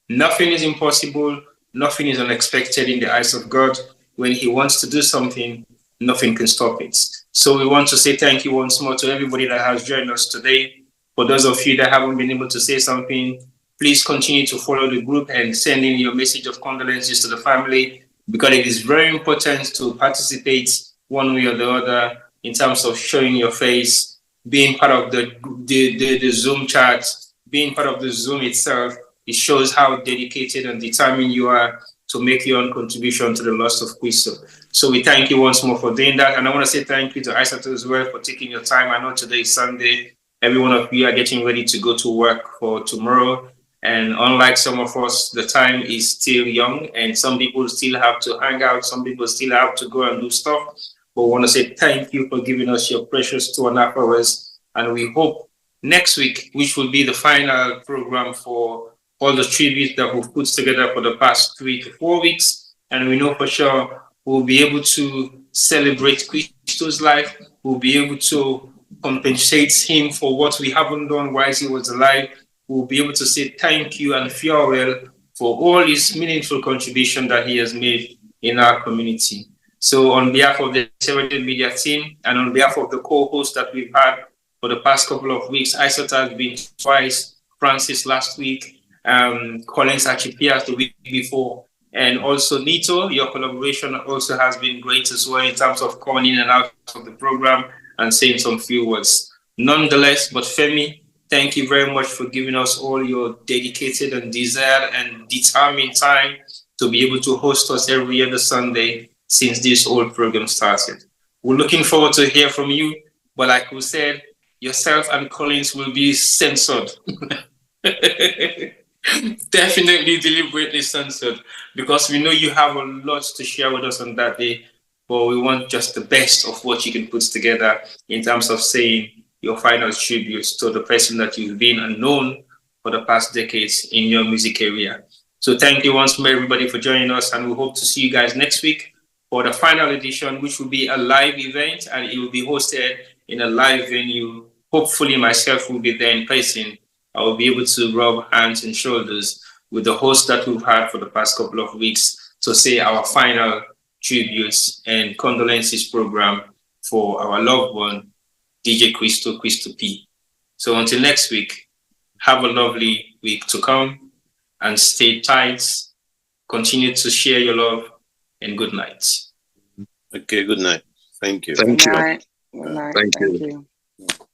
Nothing is impossible, nothing is unexpected in the eyes of God. When he wants to do something, nothing can stop it. So we want to say thank you once more to everybody that has joined us today. For those of you that haven't been able to say something, please continue to follow the group and send in your message of condolences to the family, because it is very important to participate one way or the other in terms of showing your face, being part of the Zoom chat, being part of the Zoom itself. It shows how dedicated and determined you are to make your own contribution to the loss of Christo. So we thank you once more for doing that. And I want to say thank you to Isata as well for taking your time. I know today is Sunday. Every one of you are getting ready to go to work for tomorrow. And unlike some of us, the time is still young, and some people still have to hang out. Some people still have to go and do stuff. But we want to say thank you for giving us your precious 2.5 hours. And we hope next week, which will be the final program for all the tributes that we've put together for the past 3 to 4 weeks. And we know for sure we'll be able to celebrate Christo's life. We'll be able to compensate him for what we haven't done while he was alive. We'll be able to say thank you and farewell for all his meaningful contribution that he has made in our community. So on behalf of the 7 Media team and on behalf of the co-hosts that we've had for the past couple of weeks. Isaac has been twice, Francis last week, Collins Archipias the week before, and also Nito. Your collaboration also has been great as well in terms of coming in and out of the program and saying some few words. Nonetheless, but Femi, thank you very much for giving us all your dedicated and desired and determined time to be able to host us every other Sunday since this whole program started. We're looking forward to hear from you, but like we said, yourself and Collins will be censored. Definitely deliberately censored, because we know you have a lot to share with us on that day, but we want just the best of what you can put together in terms of saying your final tributes to the person that you've been and known for the past decades in your music area. So thank you once more, everybody, for joining us, and we hope to see you guys next week for the final edition, which will be a live event, and it will be hosted in a live venue. Hopefully myself will be there in person. I will be able to rub hands and shoulders with the host that we've had for the past couple of weeks to say our final tributes and condolences program for our loved one, DJ Christo P. So until next week, have a lovely week to come and stay tight. Continue to share your love, and good night. Okay, good night. Thank you. Thank you. Good night. Good night. Thank you. you.